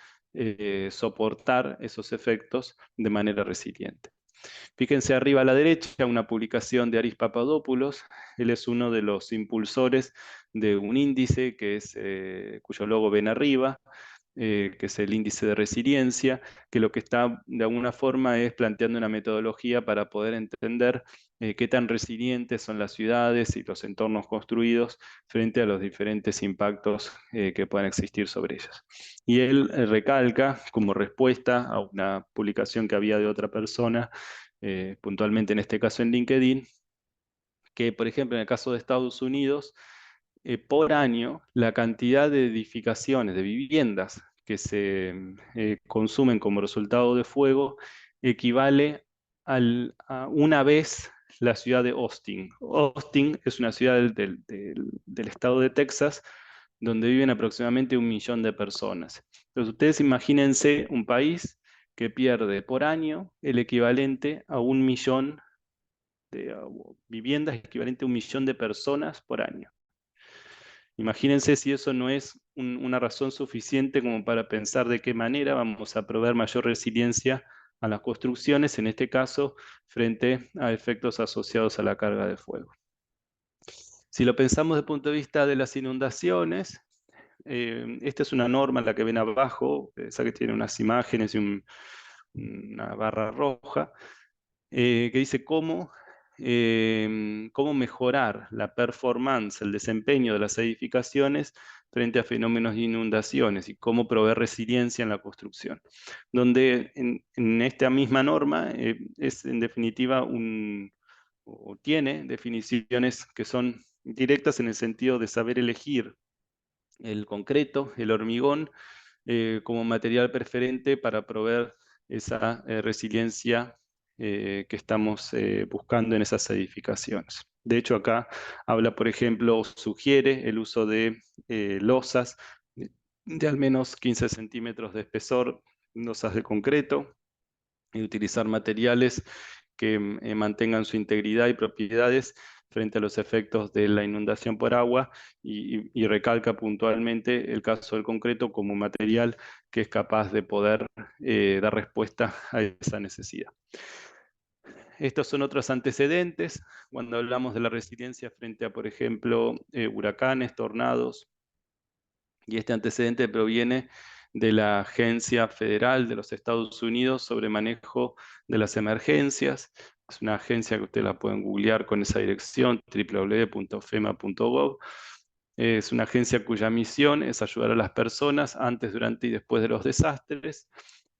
soportar esos efectos de manera resiliente. Fíjense arriba a la derecha una publicación de Aris Papadopoulos. Él es uno de los impulsores de un índice cuyo logo ven arriba, que es el índice de resiliencia, que lo que está de alguna forma es planteando una metodología para poder entender qué tan resilientes son las ciudades y los entornos construidos frente a los diferentes impactos que puedan existir sobre ellas. Y él recalca, como respuesta a una publicación que había de otra persona, puntualmente en este caso en LinkedIn, que por ejemplo en el caso de Estados Unidos, por año la cantidad de edificaciones, de viviendas que se consumen como resultado de fuego equivale a una vez la ciudad de Austin. Austin es una ciudad del estado de Texas, donde viven aproximadamente 1 millón de personas. Entonces ustedes imagínense un país que pierde por año el equivalente a 1 millón de viviendas, equivalente a 1 millón de personas por año. Imagínense si eso no es una razón suficiente como para pensar de qué manera vamos a proveer mayor resiliencia a las construcciones, en este caso, frente a efectos asociados a la carga de fuego. Si lo pensamos desde el punto de vista de las inundaciones, esta es una norma, la que ven abajo, esa que tiene unas imágenes y una barra roja, que dice cómo mejorar la performance, el desempeño de las edificaciones frente a fenómenos de inundaciones y cómo proveer resiliencia en la construcción. Donde en esta misma norma es en definitiva o tiene definiciones que son directas en el sentido de saber elegir el concreto, el hormigón, como material preferente para proveer esa resiliencia que estamos buscando en esas edificaciones. De hecho, acá habla, por ejemplo, sugiere el uso de losas de al menos 15 centímetros de espesor, losas de concreto, y utilizar materiales que mantengan su integridad y propiedades frente a los efectos de la inundación por agua y recalca puntualmente el caso del concreto como material que es capaz de poder dar respuesta a esa necesidad. Estos son otros antecedentes cuando hablamos de la resiliencia frente a, por ejemplo, huracanes, tornados. Y este antecedente proviene de la Agencia Federal de los Estados Unidos sobre manejo de las emergencias. Es una agencia que ustedes la pueden googlear con esa dirección, www.fema.gov. Es una agencia cuya misión es ayudar a las personas antes, durante y después de los desastres.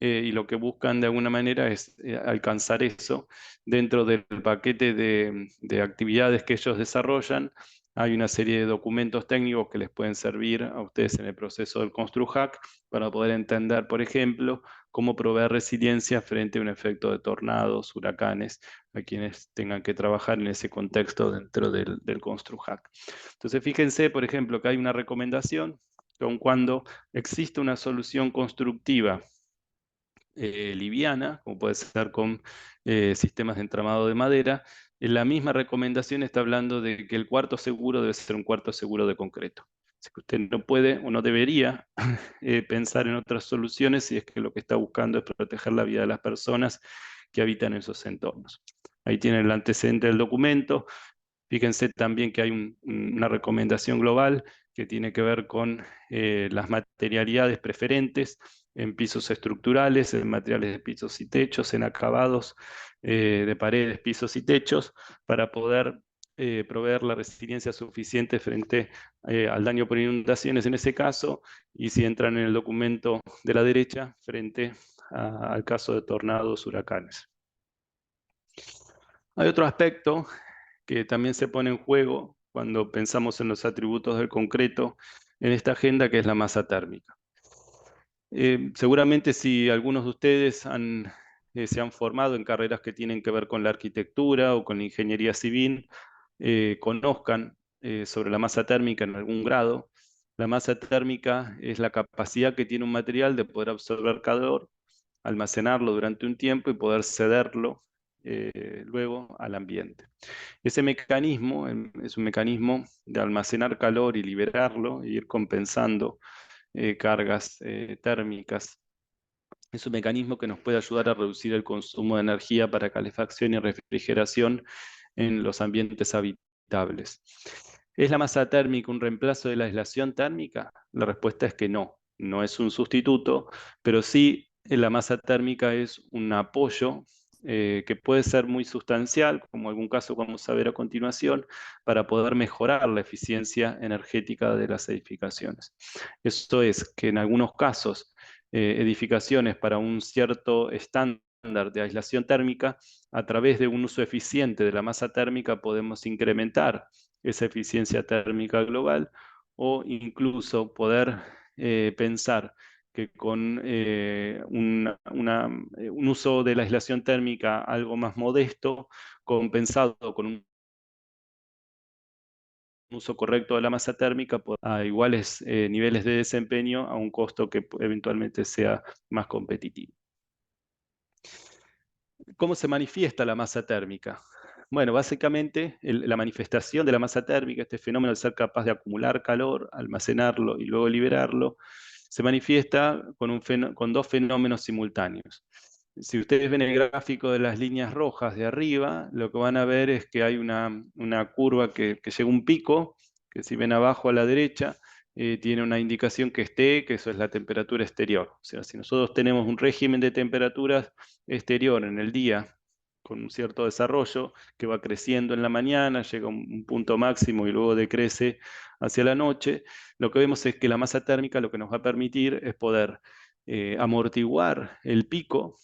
Y lo que buscan de alguna manera es alcanzar eso. Dentro del paquete de actividades que ellos desarrollan, hay una serie de documentos técnicos que les pueden servir a ustedes en el proceso del ConstruHack para poder entender, por ejemplo, cómo proveer resiliencia frente a un efecto de tornados, huracanes, a quienes tengan que trabajar en ese contexto dentro del ConstruHack. Entonces, fíjense, por ejemplo, que hay una recomendación que aun cuando existe una solución constructiva liviana, como puede ser con sistemas de entramado de madera, en la misma recomendación está hablando de que el cuarto seguro debe ser un cuarto seguro de concreto. Así que usted no puede o no debería pensar en otras soluciones si es que lo que está buscando es proteger la vida de las personas que habitan en esos entornos. Ahí tienen el antecedente del documento. Fíjense también que hay una recomendación global que tiene que ver con las materialidades preferentes en pisos estructurales, en materiales de pisos y techos, en acabados de paredes, pisos y techos, para poder proveer la resiliencia suficiente frente al daño por inundaciones en ese caso, y si entran en el documento de la derecha, frente al caso de tornados, huracanes. Hay otro aspecto que también se pone en juego cuando pensamos en los atributos del concreto en esta agenda, que es la masa térmica. Seguramente si algunos de ustedes se han formado en carreras que tienen que ver con la arquitectura o con la ingeniería civil, conozcan sobre la masa térmica en algún grado. La masa térmica es la capacidad que tiene un material de poder absorber calor, almacenarlo durante un tiempo y poder cederlo luego al ambiente. Ese mecanismo es un mecanismo de almacenar calor y liberarlo, e ir compensando cargas térmicas. Es un mecanismo que nos puede ayudar a reducir el consumo de energía para calefacción y refrigeración en los ambientes habitables. ¿Es la masa térmica un reemplazo de la aislación térmica? La respuesta es que no, no es un sustituto, pero sí la masa térmica es un apoyo que puede ser muy sustancial, como en algún caso vamos a ver a continuación, para poder mejorar la eficiencia energética de las edificaciones. Esto es que en algunos casos, edificaciones para un cierto estándar de aislación térmica, a través de un uso eficiente de la masa térmica podemos incrementar esa eficiencia térmica global, o incluso poder pensar que con un uso de la aislación térmica algo más modesto, compensado con un uso correcto de la masa térmica a iguales niveles de desempeño a un costo que eventualmente sea más competitivo. ¿Cómo se manifiesta la masa térmica? Bueno, básicamente la manifestación de la masa térmica, este fenómeno de ser capaz de acumular calor, almacenarlo y luego liberarlo, se manifiesta con dos fenómenos simultáneos. Si ustedes ven el gráfico de las líneas rojas de arriba, lo que van a ver es que hay una curva que llega a un pico, que si ven abajo a la derecha, tiene una indicación que es T, que eso es la temperatura exterior. O sea, si nosotros tenemos un régimen de temperaturas exterior en el día con un cierto desarrollo que va creciendo en la mañana, llega a un punto máximo y luego decrece hacia la noche, lo que vemos es que la masa térmica lo que nos va a permitir es poder amortiguar el pico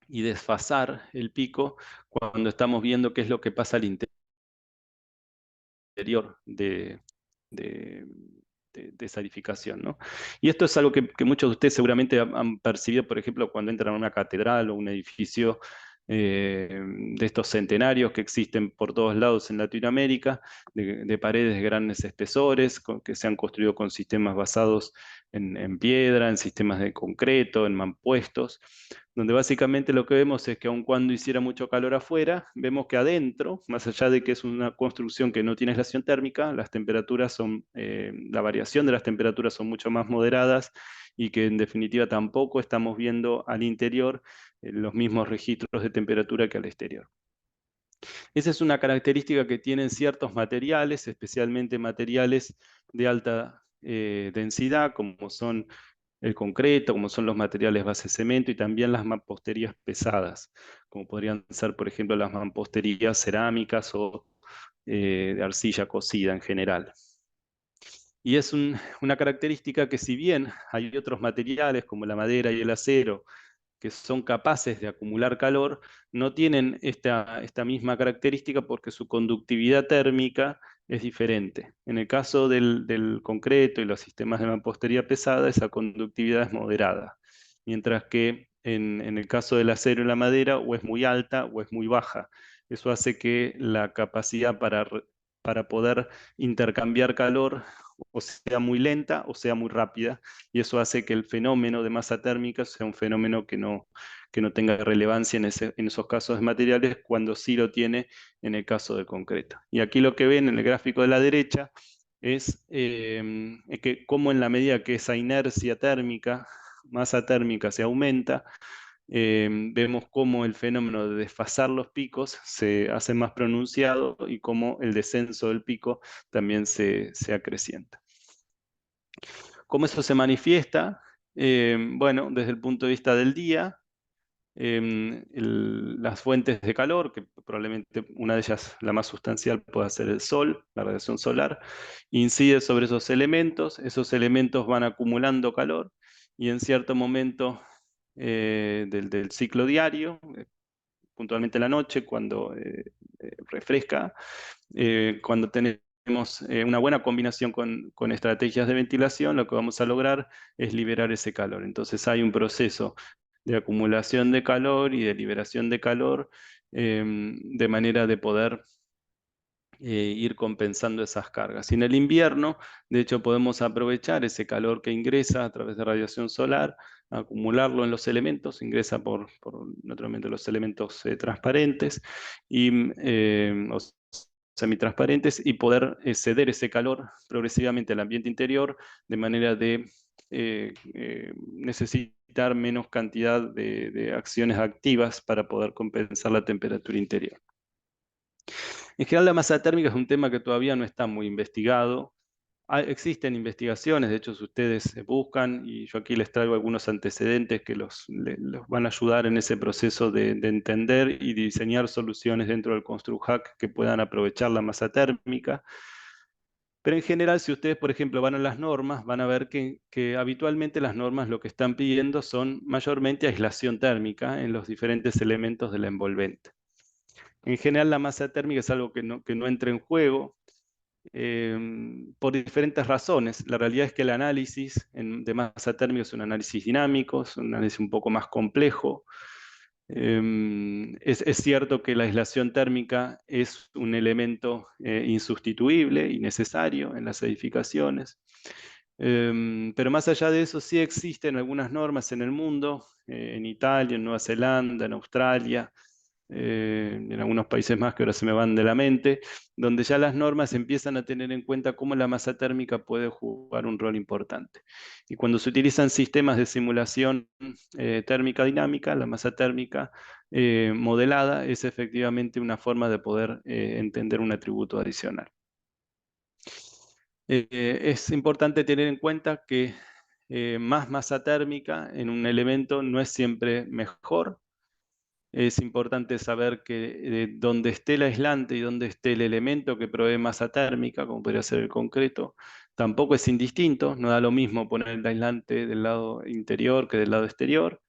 y desfasar el pico cuando estamos viendo qué es lo que pasa al interior de esa edificación, ¿no? Y esto es algo que muchos de ustedes seguramente han percibido, por ejemplo, cuando entran a una catedral o un edificio de estos centenarios que existen por todos lados en Latinoamérica, de paredes de grandes espesores, que se han construido con sistemas basados en piedra, en sistemas de concreto, en mampuestos, donde básicamente lo que vemos es que aun cuando hiciera mucho calor afuera, vemos que adentro, más allá de que es una construcción que no tiene aislación térmica, las temperaturas son, la variación de las temperaturas son mucho más moderadas y que en definitiva tampoco estamos viendo al interior los mismos registros de temperatura que al exterior. Esa es una característica que tienen ciertos materiales, especialmente materiales de alta densidad, como son el concreto, como son los materiales base cemento y también las mamposterías pesadas, como podrían ser, por ejemplo, las mamposterías cerámicas o de arcilla cocida en general. Y es una característica que, si bien hay otros materiales como la madera y el acero que son capaces de acumular calor, no tienen esta misma característica porque su conductividad térmica es diferente. En el caso del concreto y los sistemas de mampostería pesada, esa conductividad es moderada, mientras que en el caso del acero y la madera o es muy alta o es muy baja. Eso hace que la capacidad para poder intercambiar calor o sea muy lenta o sea muy rápida, y eso hace que el fenómeno de masa térmica sea un fenómeno que no tenga relevancia en esos casos de materiales, cuando sí lo tiene en el caso del concreto. Y aquí lo que ven en el gráfico de la derecha es que cómo en la medida que esa inercia térmica, masa térmica se aumenta, vemos cómo el fenómeno de desfasar los picos se hace más pronunciado y cómo el descenso del pico también se acrecienta. ¿Cómo eso se manifiesta? Bueno, desde el punto de vista del día, las fuentes de calor, que probablemente una de ellas, la más sustancial, pueda ser el sol, la radiación solar, incide sobre esos elementos van acumulando calor y en cierto momento del ciclo diario, puntualmente en la noche, cuando refresca, cuando tenemos una buena combinación con estrategias de ventilación, lo que vamos a lograr es liberar ese calor. Entonces hay un proceso de acumulación de calor y de liberación de calor, de manera de poder ir compensando esas cargas. Y en el invierno, de hecho, podemos aprovechar ese calor que ingresa a través de radiación solar, acumularlo en los elementos, ingresa por naturalmente los elementos transparentes o semitransparentes, y poder ceder ese calor progresivamente al ambiente interior, de manera de necesitar menos cantidad de acciones activas para poder compensar la temperatura interior. En general, la masa térmica es un tema que todavía no está muy investigado. Existen investigaciones, de hecho, si ustedes buscan, y yo aquí les traigo algunos antecedentes que los van a ayudar en ese proceso de entender y diseñar soluciones dentro del ConstruHack que puedan aprovechar la masa térmica. Pero en general, si ustedes, por ejemplo, van a las normas, van a ver que habitualmente las normas lo que están pidiendo son mayormente aislación térmica en los diferentes elementos de la envolvente. En general, la masa térmica es algo que no entra en juego. por diferentes razones. La realidad es que el análisis de masa térmica es un análisis dinámico, es un análisis un poco más complejo. Es cierto que la aislación térmica es un elemento insustituible y necesario en las edificaciones. Pero más allá de eso, sí existen algunas normas en el mundo, en Italia, en Nueva Zelanda, en Australia, en algunos países más que ahora se me van de la mente, donde ya las normas empiezan a tener en cuenta cómo la masa térmica puede jugar un rol importante. Y cuando se utilizan sistemas de simulación térmica dinámica, la masa térmica modelada es efectivamente una forma de poder entender un atributo adicional. Es importante tener en cuenta que más masa térmica en un elemento no es siempre mejor. Es importante saber que donde esté el aislante y donde esté el elemento que provee masa térmica, como podría ser el concreto, tampoco es indistinto. No da lo mismo poner el aislante del lado interior que del lado exterior.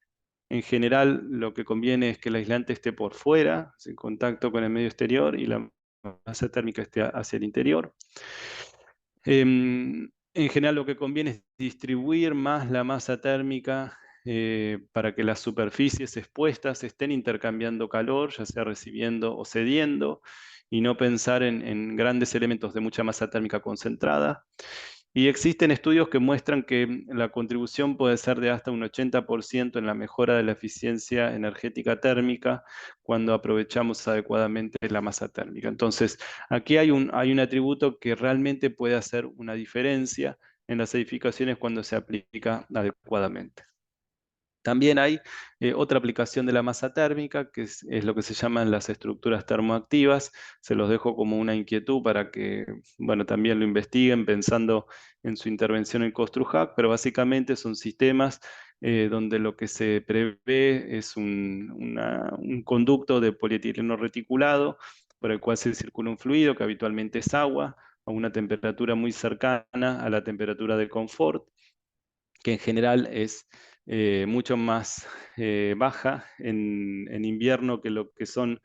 En general, lo que conviene es que el aislante esté por fuera, en contacto con el medio exterior, y la masa térmica esté hacia el interior. En general, lo que conviene es distribuir más la masa térmica para que las superficies expuestas estén intercambiando calor, ya sea recibiendo o cediendo, y no pensar en grandes elementos de mucha masa térmica concentrada. Y existen estudios que muestran que la contribución puede ser de hasta un 80% en la mejora de la eficiencia energética térmica cuando aprovechamos adecuadamente la masa térmica. Entonces, aquí hay un atributo que realmente puede hacer una diferencia en las edificaciones cuando se aplica adecuadamente. También hay otra aplicación de la masa térmica, que es lo que se llaman las estructuras termoactivas. Se los dejo como una inquietud para que, bueno, también lo investiguen pensando en su intervención en CONSTRUHACK, pero básicamente son sistemas donde lo que se prevé es un conducto de polietileno reticulado por el cual se circula un fluido que habitualmente es agua a una temperatura muy cercana a la temperatura de confort, que en general es mucho más baja en invierno que lo que son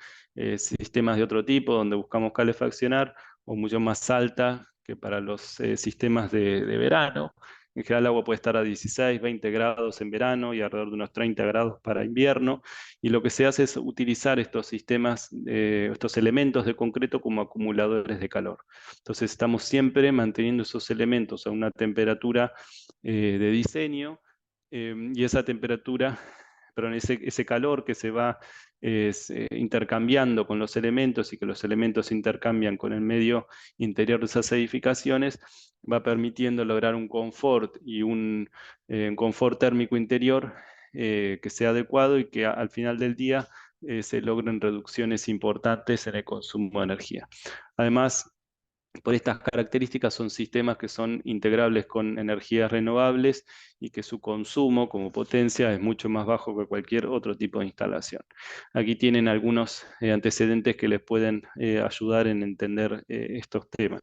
sistemas de otro tipo, donde buscamos calefaccionar, o mucho más alta que para los sistemas de verano. En general el agua puede estar a 16, 20 grados en verano y alrededor de unos 30 grados para invierno. Y lo que se hace es utilizar estos sistemas, estos elementos de concreto como acumuladores de calor. Entonces estamos siempre manteniendo esos elementos a una temperatura de diseño, y esa temperatura, perdón, ese calor que se va intercambiando con los elementos y que los elementos se intercambian con el medio interior de esas edificaciones, va permitiendo lograr un confort y un confort térmico interior que sea adecuado y que al final del día se logren reducciones importantes en el consumo de energía. Además, por estas características son sistemas que son integrables con energías renovables y que su consumo como potencia es mucho más bajo que cualquier otro tipo de instalación. Aquí tienen algunos antecedentes que les pueden ayudar en entender estos temas.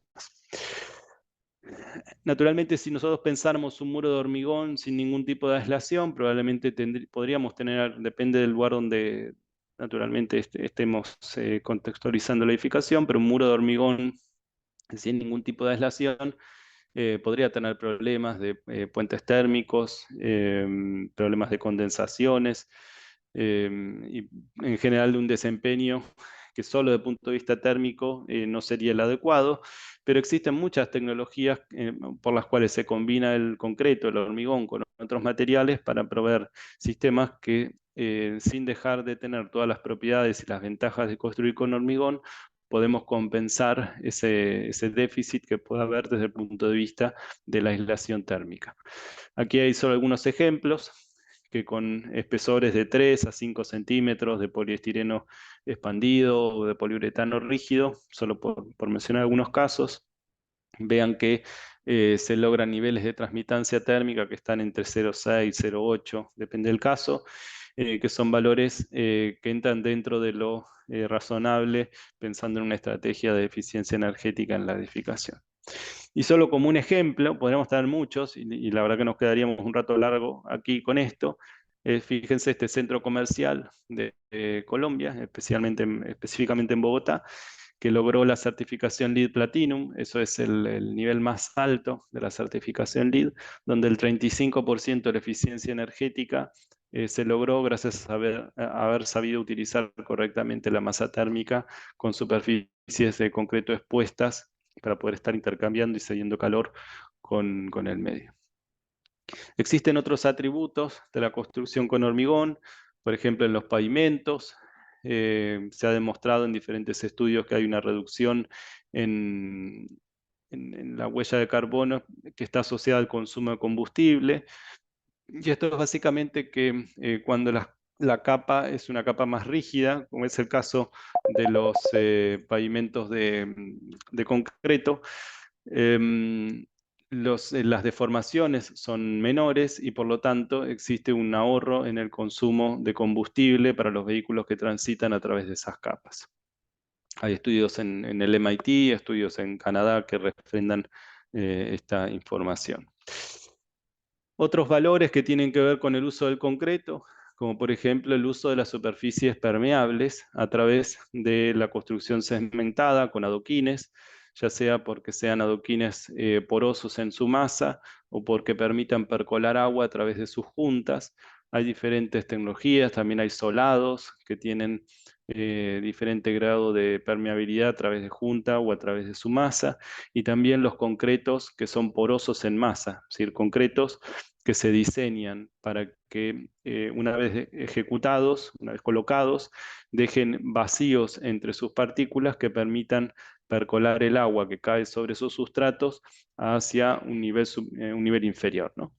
Naturalmente, si nosotros pensáramos un muro de hormigón sin ningún tipo de aislación, probablemente podríamos tener, depende del lugar donde naturalmente estemos contextualizando la edificación, pero un muro de hormigón sin ningún tipo de aislación podría tener problemas de puentes térmicos, problemas de condensaciones, y en general de un desempeño que solo desde el punto de vista térmico no sería el adecuado, pero existen muchas tecnologías por las cuales se combina el concreto, el hormigón con otros materiales para proveer sistemas que sin dejar de tener todas las propiedades y las ventajas de construir con hormigón, podemos compensar ese déficit que puede haber desde el punto de vista de la aislación térmica. Aquí hay solo algunos ejemplos que con espesores de 3 a 5 centímetros de poliestireno expandido o de poliuretano rígido, solo por mencionar algunos casos, vean que se logran niveles de transmitancia térmica que están entre 0,6 y 0,8, depende del caso, que son valores que entran dentro de lo razonable pensando en una estrategia de eficiencia energética en la edificación. Y solo como un ejemplo, podríamos tener muchos, y la verdad que nos quedaríamos un rato largo aquí con esto. Fíjense este centro comercial de Colombia, específicamente en Bogotá, que logró la certificación LEED Platinum. Eso es el nivel más alto de la certificación LEED, donde el 35% de la eficiencia energética se logró gracias a haber sabido utilizar correctamente la masa térmica con superficies de concreto expuestas para poder estar intercambiando y cediendo calor con el medio. Existen otros atributos de la construcción con hormigón, por ejemplo en los pavimentos. Se ha demostrado en diferentes estudios que hay una reducción en la huella de carbono que está asociada al consumo de combustible. Y esto es básicamente que cuando la capa es una capa más rígida, como es el caso de los pavimentos de concreto, las deformaciones son menores y por lo tanto existe un ahorro en el consumo de combustible para los vehículos que transitan a través de esas capas. Hay estudios en el MIT, estudios en Canadá que refrendan esta información. Otros valores que tienen que ver con el uso del concreto, como por ejemplo el uso de las superficies permeables a través de la construcción segmentada con adoquines, ya sea porque sean adoquines porosos en su masa o porque permitan percolar agua a través de sus juntas. Hay diferentes tecnologías, también hay solados que tienen diferente grado de permeabilidad a través de junta o a través de su masa, y también los concretos que son porosos en masa, es decir, concretos que se diseñan para que una vez ejecutados, una vez colocados, dejen vacíos entre sus partículas que permitan percolar el agua que cae sobre esos sustratos hacia un nivel inferior, ¿no?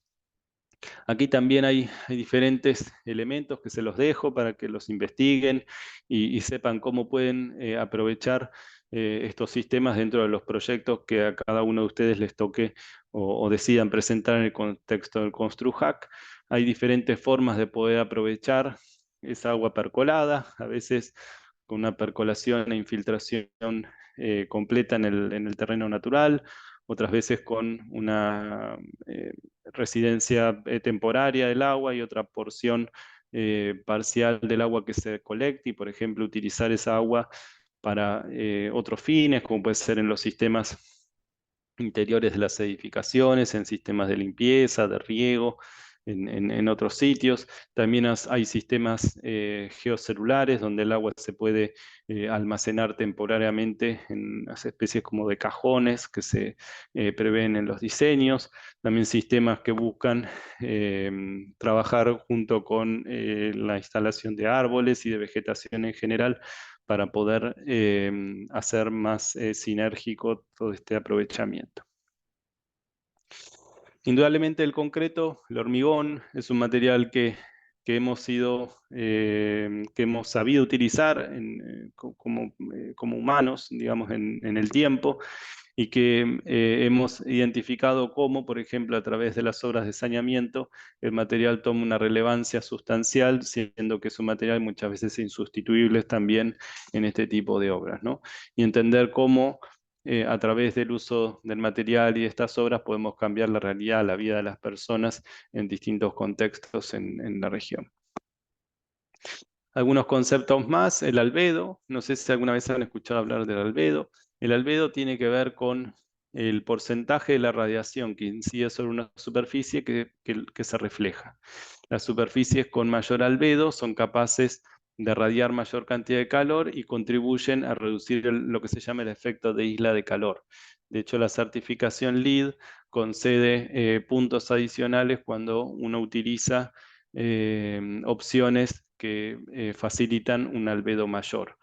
Aquí también hay diferentes elementos que se los dejo para que los investiguen y sepan cómo pueden aprovechar estos sistemas dentro de los proyectos que a cada uno de ustedes les toque o decidan presentar en el contexto del ConstruHack. Hay diferentes formas de poder aprovechar esa agua percolada, a veces con una percolación e infiltración completa en el terreno natural, otras veces con una residencia temporaria del agua y otra porción parcial del agua que se colecta, y por ejemplo utilizar esa agua para otros fines, como puede ser en los sistemas interiores de las edificaciones, en sistemas de limpieza, de riego, en otros sitios. También hay sistemas geocelulares donde el agua se puede almacenar temporariamente en unas especies como de cajones que se prevén en los diseños. También sistemas que buscan trabajar junto con la instalación de árboles y de vegetación en general para poder hacer más sinérgico todo este aprovechamiento. Indudablemente el concreto, el hormigón, es un material que hemos sabido utilizar como humanos, digamos, en el tiempo, y que hemos identificado cómo, por ejemplo, a través de las obras de saneamiento, el material toma una relevancia sustancial, siendo que es un material muchas veces insustituible también en este tipo de obras, ¿no? Y entender cómo a través del uso del material y de estas obras podemos cambiar la realidad, la vida de las personas en distintos contextos en la región. Algunos conceptos más, el albedo, no sé si alguna vez han escuchado hablar del albedo. El albedo tiene que ver con el porcentaje de la radiación que incide sobre una superficie que se refleja. Las superficies con mayor albedo son capaces de radiar mayor cantidad de calor y contribuyen a reducir lo que se llama el efecto de isla de calor. De hecho, la certificación LEED concede puntos adicionales cuando uno utiliza opciones que facilitan un albedo mayor.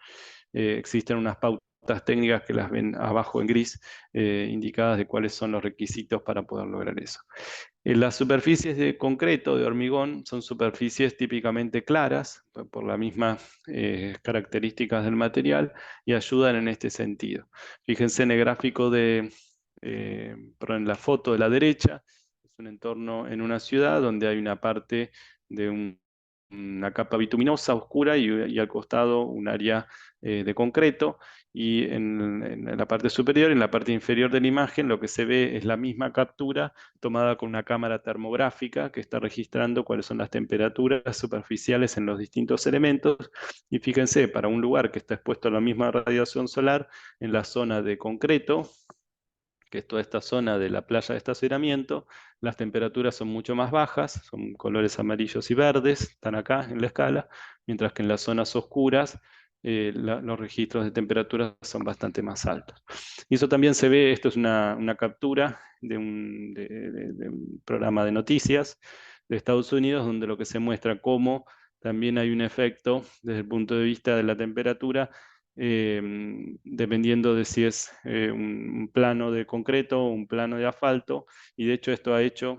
Existen unas pautas técnicas que las ven abajo en gris, indicadas de cuáles son los requisitos para poder lograr eso. Las superficies de concreto, de hormigón, son superficies típicamente claras, por las mismas características del material, y ayudan en este sentido. Fíjense en el gráfico en la foto de la derecha, es un entorno en una ciudad donde hay una parte de una capa bituminosa oscura y al costado un área de concreto, y en la parte superior y en la parte inferior de la imagen lo que se ve es la misma captura tomada con una cámara termográfica que está registrando cuáles son las temperaturas superficiales en los distintos elementos. Y fíjense, para un lugar que está expuesto a la misma radiación solar, en la zona de concreto, que es toda esta zona de la playa de estacionamiento, las temperaturas son mucho más bajas, son colores amarillos y verdes, están acá en la escala, mientras que en las zonas oscuras los registros de temperaturas son bastante más altos. Y eso también se ve, esto es una captura de de un programa de noticias de Estados Unidos, donde lo que se muestra cómo también hay un efecto desde el punto de vista de la temperatura dependiendo de si es un plano de concreto o un plano de asfalto, y de hecho esto ha hecho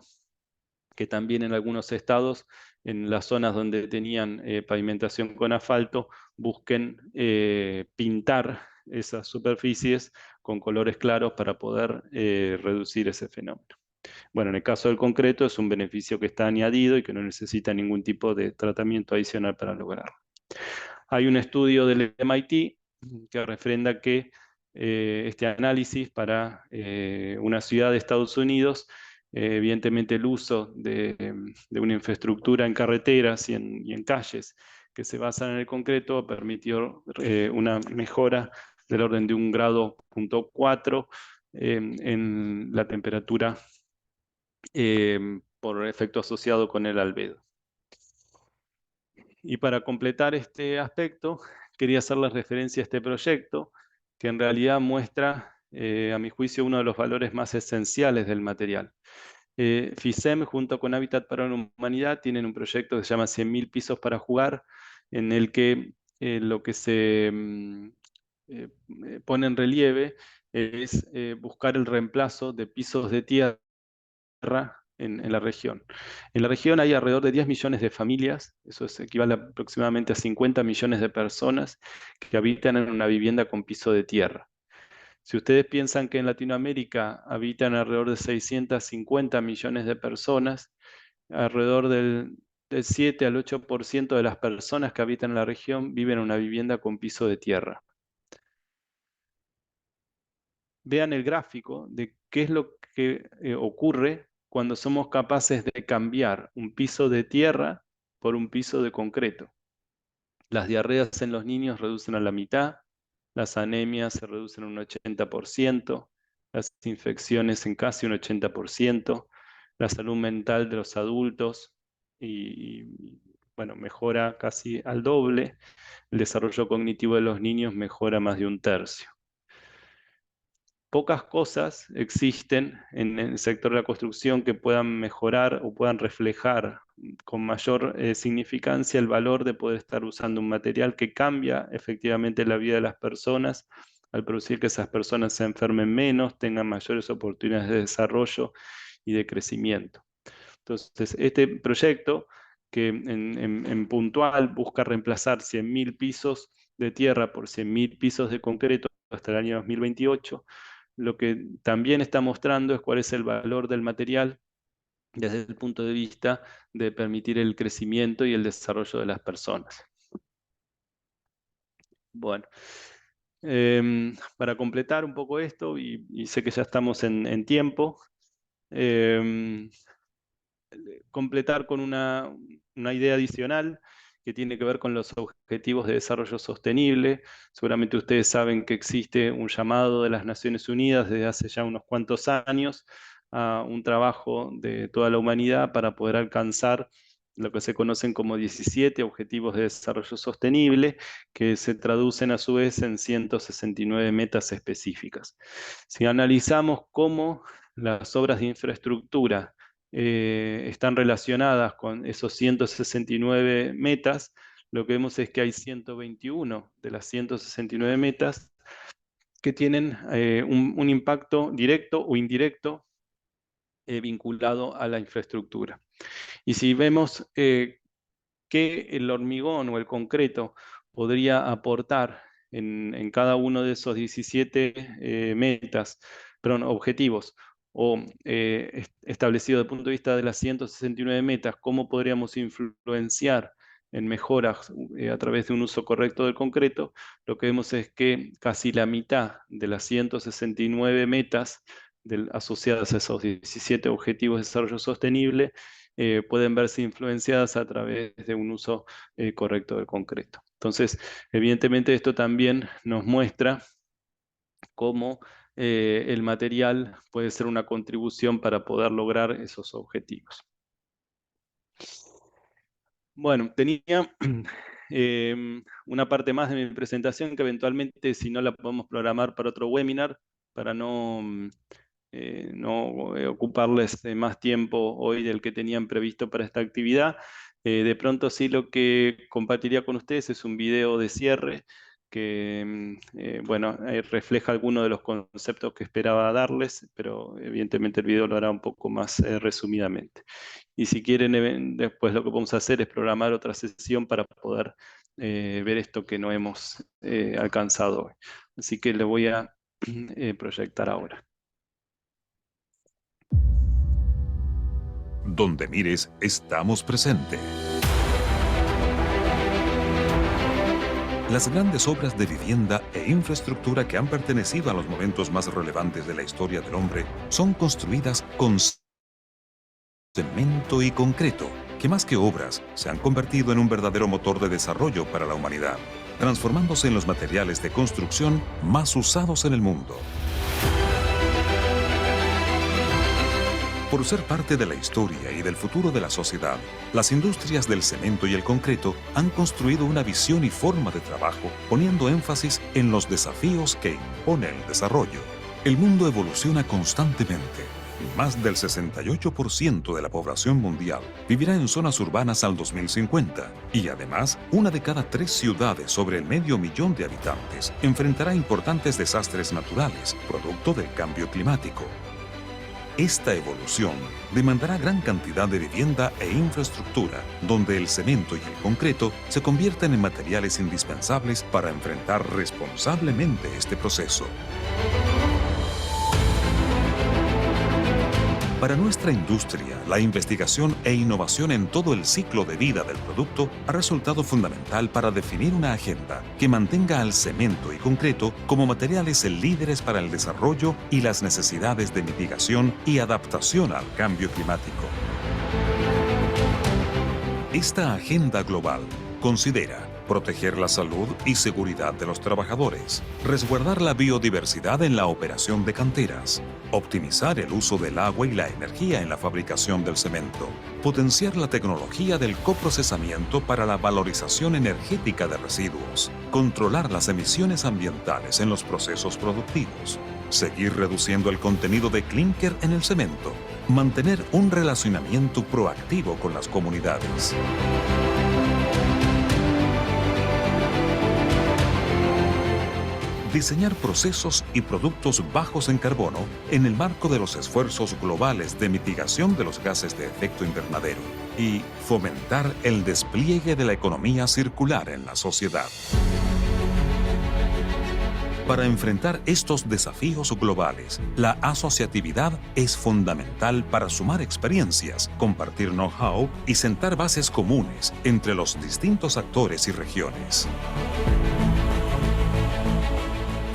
que también en algunos estados, en las zonas donde tenían pavimentación con asfalto, busquen pintar esas superficies con colores claros para poder reducir ese fenómeno. Bueno, en el caso del concreto es un beneficio que está añadido y que no necesita ningún tipo de tratamiento adicional para lograrlo. Hay un estudio del MIT que refrenda que este análisis para una ciudad de Estados Unidos, evidentemente el uso de una infraestructura en carreteras y en calles que se basan en el concreto permitió una mejora del orden de 1,4 grados en la temperatura por efecto asociado con el albedo. Y para completar este aspecto, quería hacerles referencia a este proyecto, que en realidad muestra, a mi juicio, uno de los valores más esenciales del material. FISEM, junto con Hábitat para la Humanidad, tienen un proyecto que se llama 100.000 pisos para jugar, en el que lo que se pone en relieve es buscar el reemplazo de pisos de tierra en la región. En la región hay alrededor de 10 millones de familias, eso equivale aproximadamente a 50 millones de personas que habitan en una vivienda con piso de tierra. Si ustedes piensan que en Latinoamérica habitan alrededor de 650 millones de personas, alrededor del 7 al 8% de las personas que habitan en la región viven en una vivienda con piso de tierra. Vean el gráfico de qué es lo que ocurre cuando somos capaces de cambiar un piso de tierra por un piso de concreto. Las diarreas en los niños reducen a la mitad, las anemias se reducen un 80%, las infecciones en casi un 80%, la salud mental de los adultos bueno, mejora casi al doble, el desarrollo cognitivo de los niños mejora más de un tercio. Pocas cosas existen en el sector de la construcción que puedan mejorar o puedan reflejar con mayor significancia el valor de poder estar usando un material que cambia efectivamente la vida de las personas al producir que esas personas se enfermen menos, tengan mayores oportunidades de desarrollo y de crecimiento. Entonces, este proyecto que en puntual busca reemplazar 100.000 pisos de tierra por 100.000 pisos de concreto hasta el año 2028, lo que también está mostrando es cuál es el valor del material desde el punto de vista de permitir el crecimiento y el desarrollo de las personas. Bueno, para completar un poco esto, y sé que ya estamos en tiempo, completar con una idea adicional que tiene que ver con los objetivos de desarrollo sostenible. Seguramente ustedes saben que existe un llamado de las Naciones Unidas desde hace ya unos cuantos años a un trabajo de toda la humanidad para poder alcanzar lo que se conocen como 17 Objetivos de Desarrollo Sostenible, que se traducen a su vez en 169 metas específicas. Si analizamos cómo las obras de infraestructura están relacionadas con esos 169 metas, lo que vemos es que hay 121 de las 169 metas que tienen un impacto directo o indirecto vinculado a la infraestructura. Y si vemos que el hormigón o el concreto podría aportar en cada uno de esos 17 metas, perdón, objetivos, o establecido desde el punto de vista de las 169 metas, cómo podríamos influenciar en mejoras a través de un uso correcto del concreto, lo que vemos es que casi la mitad de las 169 metas asociadas a esos 17 Objetivos de Desarrollo Sostenible pueden verse influenciadas a través de un uso correcto del concreto. Entonces, evidentemente esto también nos muestra cómo el material puede ser una contribución para poder lograr esos objetivos. Bueno, tenía una parte más de mi presentación que eventualmente, si no la podemos programar para otro webinar, para no ocuparles más tiempo hoy del que tenían previsto para esta actividad. De pronto sí lo que compartiría con ustedes es un video de cierre que bueno, refleja algunos de los conceptos que esperaba darles, pero evidentemente el video lo hará un poco más resumidamente. Y si quieren, después lo que vamos a hacer es programar otra sesión para poder ver esto que no hemos alcanzado hoy. Así que le voy a proyectar ahora. Donde mires, estamos presentes. Las grandes obras de vivienda e infraestructura que han pertenecido a los momentos más relevantes de la historia del hombre son construidas con cemento y concreto, que más que obras, se han convertido en un verdadero motor de desarrollo para la humanidad, transformándose en los materiales de construcción más usados en el mundo. Por ser parte de la historia y del futuro de la sociedad, las industrias del cemento y el concreto han construido una visión y forma de trabajo, poniendo énfasis en los desafíos que impone el desarrollo. El mundo evoluciona constantemente. Más del 68% de la población mundial vivirá en zonas urbanas al 2050 y además, 1 de cada 3 ciudades sobre el medio millón de habitantes enfrentará importantes desastres naturales, producto del cambio climático. Esta evolución demandará gran cantidad de vivienda e infraestructura, donde el cemento y el concreto se convierten en materiales indispensables para enfrentar responsablemente este proceso. Para nuestra industria, la investigación e innovación en todo el ciclo de vida del producto ha resultado fundamental para definir una agenda que mantenga al cemento y concreto como materiales líderes para el desarrollo y las necesidades de mitigación y adaptación al cambio climático. Esta agenda global considera proteger la salud y seguridad de los trabajadores, resguardar la biodiversidad en la operación de canteras, optimizar el uso del agua y la energía en la fabricación del cemento, potenciar la tecnología del coprocesamiento para la valorización energética de residuos, controlar las emisiones ambientales en los procesos productivos, seguir reduciendo el contenido de clínker en el cemento, mantener un relacionamiento proactivo con las comunidades. Diseñar procesos y productos bajos en carbono en el marco de los esfuerzos globales de mitigación de los gases de efecto invernadero y fomentar el despliegue de la economía circular en la sociedad. Para enfrentar estos desafíos globales, la asociatividad es fundamental para sumar experiencias, compartir know-how y sentar bases comunes entre los distintos actores y regiones.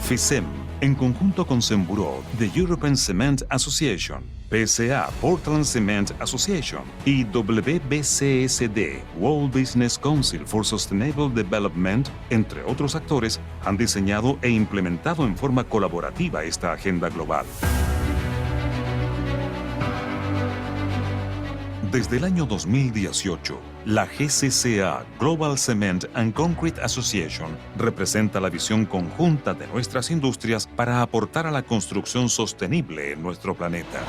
FICEM, en conjunto con Cembureau, The European Cement Association, PSA, Portland Cement Association y WBCSD, World Business Council for Sustainable Development, entre otros actores, han diseñado e implementado en forma colaborativa esta agenda global. Desde el año 2018, la GCCA, Global Cement and Concrete Association, representa la visión conjunta de nuestras industrias para aportar a la construcción sostenible en nuestro planeta.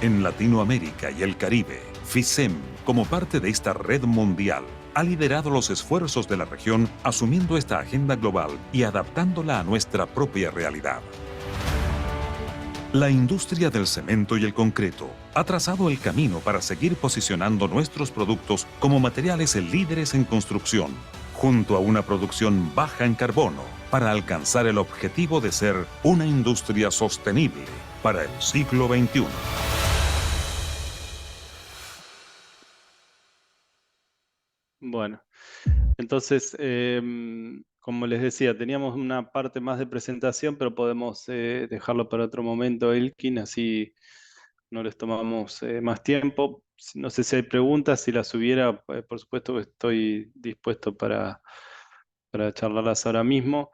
En Latinoamérica y el Caribe, FICEM, como parte de esta red mundial, ha liderado los esfuerzos de la región asumiendo esta agenda global y adaptándola a nuestra propia realidad. La industria del cemento y el concreto ha trazado el camino para seguir posicionando nuestros productos como materiales líderes en construcción, junto a una producción baja en carbono, para alcanzar el objetivo de ser una industria sostenible para el siglo XXI. Entonces, como les decía, teníamos una parte más de presentación, pero podemos dejarlo para otro momento, Elkin, así no les tomamos más tiempo. No sé si hay preguntas, si las hubiera, por supuesto que estoy dispuesto para charlarlas ahora mismo.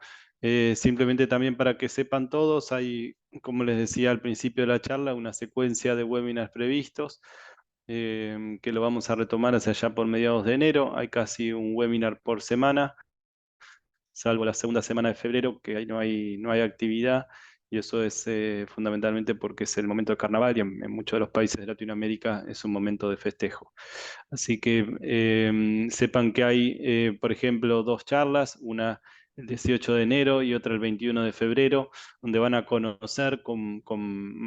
Simplemente también para que sepan todos, hay, como les decía al principio de la charla, una secuencia de webinars previstos que lo vamos a retomar hacia allá por mediados de enero. Hay casi un webinar por semana, salvo la segunda semana de febrero, que ahí no hay actividad, y eso es fundamentalmente porque es el momento de carnaval y en muchos de los países de Latinoamérica es un momento de festejo. Así que sepan que hay, por ejemplo, dos charlas, una el 18 de enero y otra el 21 de febrero, donde van a conocer con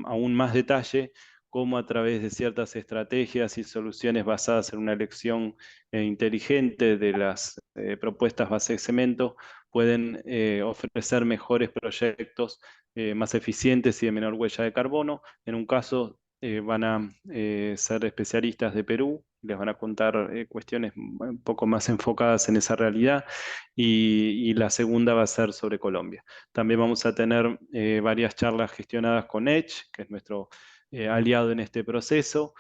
aún más detalle cómo a través de ciertas estrategias y soluciones basadas en una elección inteligente de las propuestas base de cemento, pueden ofrecer mejores proyectos más eficientes y de menor huella de carbono. En un caso van a ser especialistas de Perú, les van a contar cuestiones un poco más enfocadas en esa realidad y la segunda va a ser sobre Colombia. También vamos a tener varias charlas gestionadas con Edge, que es nuestro aliado en este proceso,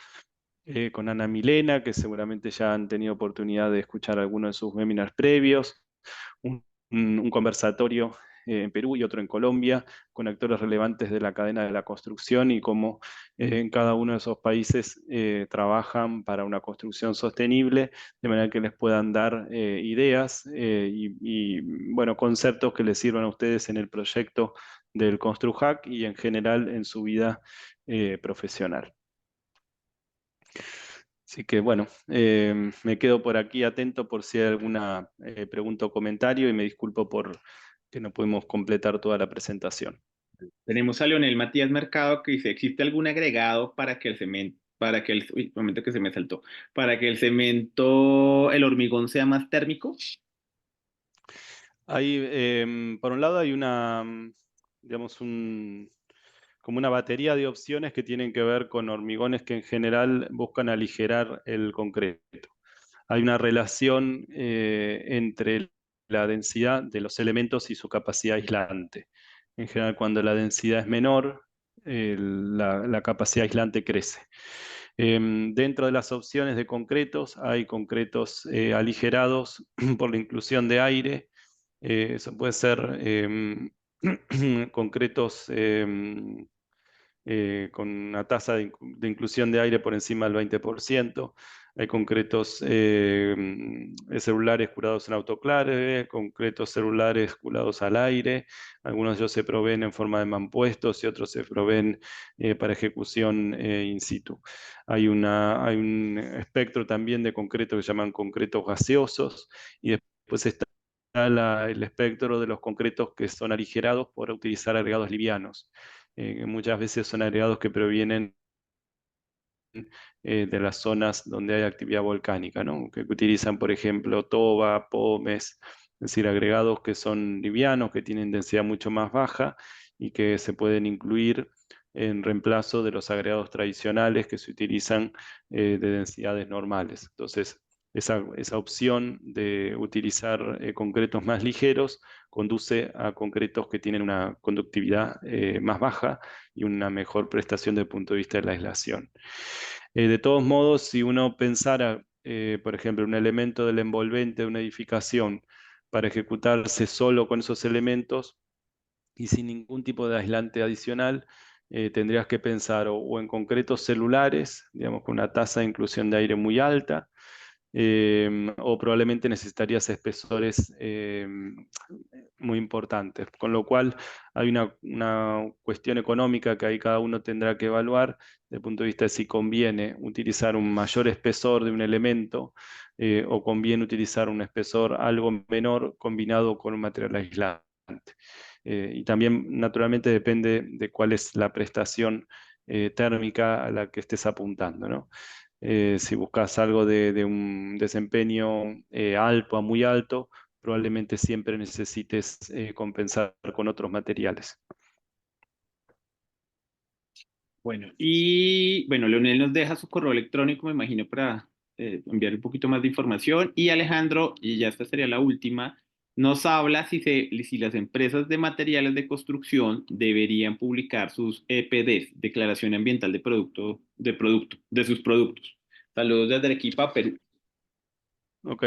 con Ana Milena, que seguramente ya han tenido oportunidad de escuchar algunos de sus webinars previos, un, un conversatorio en Perú y otro en Colombia, con actores relevantes de la cadena de la construcción y cómo en cada uno de esos países trabajan para una construcción sostenible, de manera que les puedan dar ideas bueno, conceptos que les sirvan a ustedes en el proyecto del ConstruHack y en general en su vida profesional. Así que bueno, me quedo por aquí atento por si hay alguna pregunta o comentario y me disculpo por que no pudimos completar toda la presentación. Tenemos a Leonel Matías Mercado que dice, ¿existe algún agregado para que el cemento, uy, un momento que se me saltó, para que el cemento, el hormigón sea más térmico? Hay, por un lado hay una, digamos, como una batería de opciones que tienen que ver con hormigones que en general buscan aligerar el concreto. Hay una relación entre la densidad de los elementos y su capacidad aislante. En general, cuando la densidad es menor, la capacidad aislante crece. Dentro de las opciones de concretos, hay concretos aligerados por la inclusión de aire. Eso puede ser concretos con una tasa de inclusión de aire por encima del 20%. Hay concretos celulares curados en autoclave, concretos celulares curados al aire. Algunos de ellos se proveen en forma de mampuestos y otros se proveen para ejecución in situ. Hay un espectro también de concreto que llaman concretos gaseosos y después está el espectro de los concretos que son aligerados por utilizar agregados livianos. Muchas veces son agregados que provienen de las zonas donde hay actividad volcánica, ¿no? Que utilizan, por ejemplo, toba, pomes, es decir, agregados que son livianos, que tienen densidad mucho más baja y que se pueden incluir en reemplazo de los agregados tradicionales que se utilizan de densidades normales. Entonces, esa opción de utilizar concretos más ligeros conduce a concretos que tienen una conductividad más baja y una mejor prestación desde el punto de vista de la aislación. De todos modos, si uno pensara, por ejemplo, un elemento del envolvente de una edificación para ejecutarse solo con esos elementos y sin ningún tipo de aislante adicional, tendrías que pensar o en concretos celulares, digamos, con una tasa de inclusión de aire muy alta, o probablemente necesitarías espesores muy importantes, con lo cual hay una cuestión económica que ahí cada uno tendrá que evaluar desde el punto de vista de si conviene utilizar un mayor espesor de un elemento o conviene utilizar un espesor algo menor combinado con un material aislante. Y también naturalmente depende de cuál es la prestación térmica a la que estés apuntando, ¿no? Si buscas algo de un desempeño alto a muy alto, probablemente siempre necesites compensar con otros materiales. Bueno, y bueno, Leonel nos deja su correo electrónico, me imagino, para enviar un poquito más de información. Y Alejandro, y ya esta sería la última, nos habla si las empresas de materiales de construcción deberían publicar sus EPDs, Declaración Ambiental de sus productos. Saludos desde Arequipa, Perú. Ok.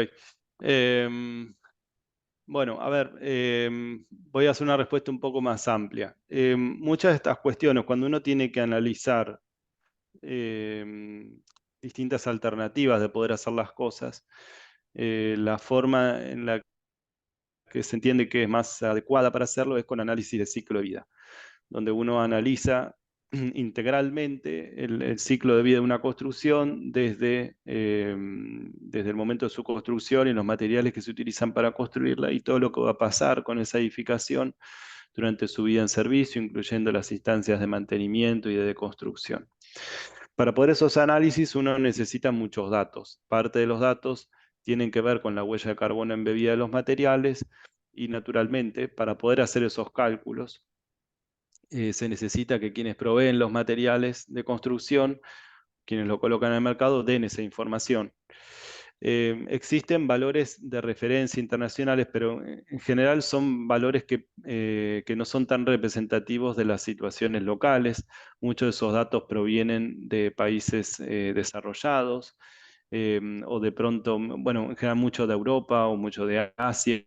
Bueno, a ver, voy a hacer una respuesta un poco más amplia. Muchas de estas cuestiones, cuando uno tiene que analizar distintas alternativas de poder hacer las cosas, la forma en la que se entiende que es más adecuada para hacerlo es con análisis de ciclo de vida, donde uno analiza integralmente el ciclo de vida de una construcción desde el momento de su construcción y los materiales que se utilizan para construirla y todo lo que va a pasar con esa edificación durante su vida en servicio, incluyendo las instancias de mantenimiento y de deconstrucción. Para poder esos análisis uno necesita muchos datos. Parte de los datos tienen que ver con la huella de carbono embebida de los materiales y naturalmente para poder hacer esos cálculos se necesita que quienes proveen los materiales de construcción, quienes lo colocan en el mercado, den esa información. Existen valores de referencia internacionales, pero en general son valores que no son tan representativos de las situaciones locales. Muchos de esos datos provienen de países desarrollados o de pronto, bueno, en general mucho de Europa o mucho de Asia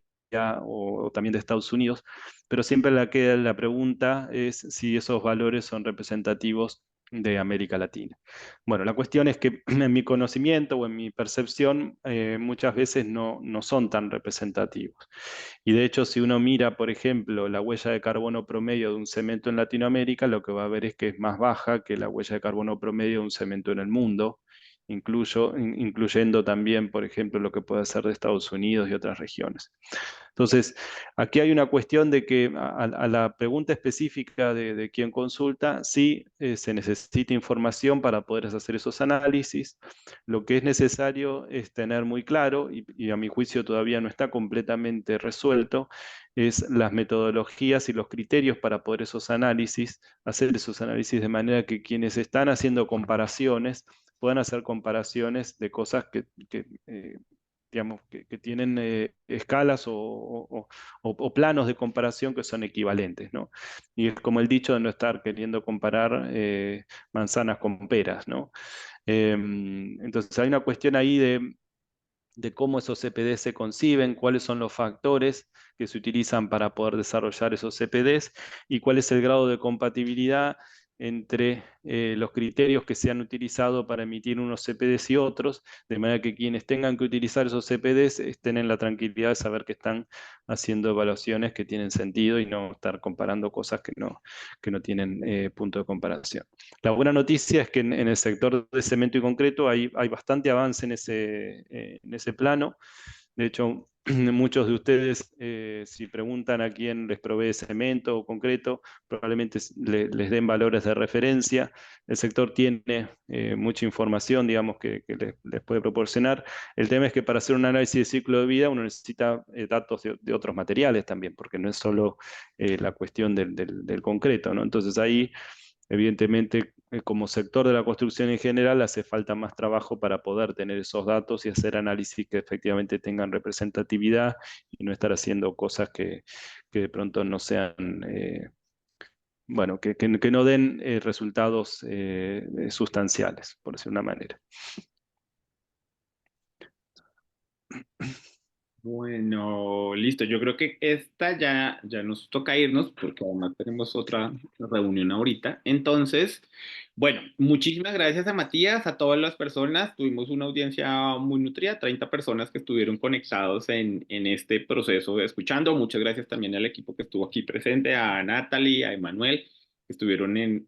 o también de Estados Unidos, pero siempre la pregunta es si esos valores son representativos de América Latina. Bueno, la cuestión es que en mi conocimiento o en mi percepción muchas veces no son tan representativos. Y de hecho, si uno mira, por ejemplo, la huella de carbono promedio de un cemento en Latinoamérica, lo que va a ver es que es más baja que la huella de carbono promedio de un cemento en el mundo, incluyendo también, por ejemplo, lo que puede ser de Estados Unidos y otras regiones. Entonces, aquí hay una cuestión de que a la pregunta específica de quién consulta, sí se necesita información para poder hacer esos análisis. Lo que es necesario es tener muy claro, y a mi juicio todavía no está completamente resuelto, es las metodologías y los criterios para poder hacer esos análisis de manera que quienes están haciendo comparaciones puedan hacer comparaciones de cosas digamos, que tienen escalas o planos de comparación que son equivalentes, ¿no? Y es como el dicho de no estar queriendo comparar manzanas con peras, ¿no? Entonces hay una cuestión ahí de cómo esos CPDs se conciben, cuáles son los factores que se utilizan para poder desarrollar esos CPDs y cuál es el grado de compatibilidad entre los criterios que se han utilizado para emitir unos CPDs y otros, de manera que quienes tengan que utilizar esos CPDs estén en la tranquilidad de saber que están haciendo evaluaciones que tienen sentido y no estar comparando cosas que no tienen punto de comparación. La buena noticia es que en el sector de cemento y concreto hay bastante avance en ese plano. De hecho, muchos de ustedes, si preguntan a quién les provee cemento o concreto, probablemente les den valores de referencia. El sector tiene mucha información, digamos, que les puede proporcionar. El tema es que para hacer un análisis de ciclo de vida uno necesita datos de otros materiales también, porque no es solo la cuestión del concreto, ¿no? Entonces ahí evidentemente, como sector de la construcción en general, hace falta más trabajo para poder tener esos datos y hacer análisis que efectivamente tengan representatividad y no estar haciendo cosas que de pronto no sean, bueno, que no den resultados sustanciales, por decir una manera. Bueno, listo. Yo creo que esta ya nos toca irnos porque además tenemos otra reunión ahorita. Entonces, bueno, muchísimas gracias a Matías, a todas las personas. Tuvimos una audiencia muy nutrida, 30 personas que estuvieron conectados en este proceso escuchando. Muchas gracias también al equipo que estuvo aquí presente, a Natalie, a Emanuel, que estuvieron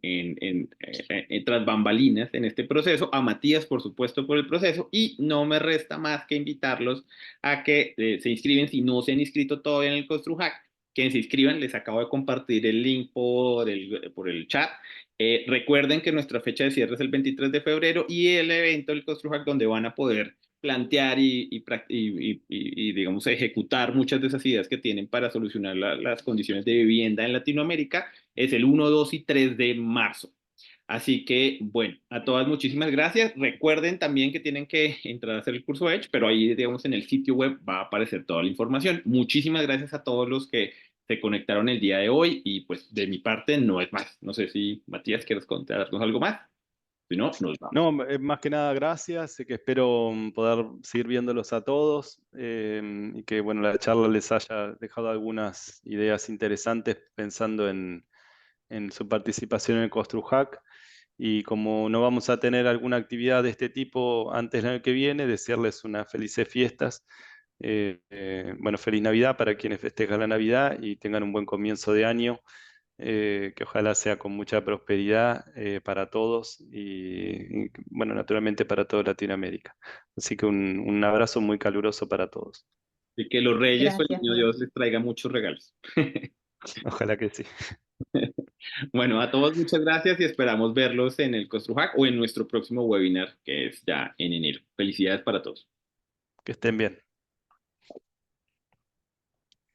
tras bambalinas en este proceso, a Matías, por supuesto, por el proceso, y no me resta más que invitarlos a que se inscriben si no se han inscrito todavía en el ConstruHack, que se inscriban. Les acabo de compartir el link por el chat. Recuerden que nuestra fecha de cierre es el 23 de febrero y el evento del ConstruHack donde van a poder plantear y digamos, ejecutar muchas de esas ideas que tienen para solucionar las condiciones de vivienda en Latinoamérica es el 1, 2 y 3 de marzo. Así que, bueno, a todas muchísimas gracias. Recuerden también que tienen que entrar a hacer el curso Edge, pero ahí, digamos, en el sitio web va a aparecer toda la información. Muchísimas gracias a todos los que se conectaron el día de hoy y pues de mi parte no es más. No sé si Matías quieres contarnos algo más. Si no, nos vamos. No, más que nada gracias, que espero poder seguir viéndolos a todos y que bueno, la charla les haya dejado algunas ideas interesantes pensando en su participación en el CostruHack. Y como no vamos a tener alguna actividad de este tipo antes del año que viene, desearles unas felices fiestas. Bueno, feliz Navidad para quienes festejan la Navidad y tengan un buen comienzo de año, que ojalá sea con mucha prosperidad para todos bueno, naturalmente para toda Latinoamérica. Así que un abrazo muy caluroso para todos. Y que los reyes o el Gracias, niño Rubén. Dios les traiga muchos regalos. Ojalá que sí. Bueno, a todos muchas gracias y esperamos verlos en el CostruHack o en nuestro próximo webinar, que es ya en enero. Felicidades para todos. Que estén bien.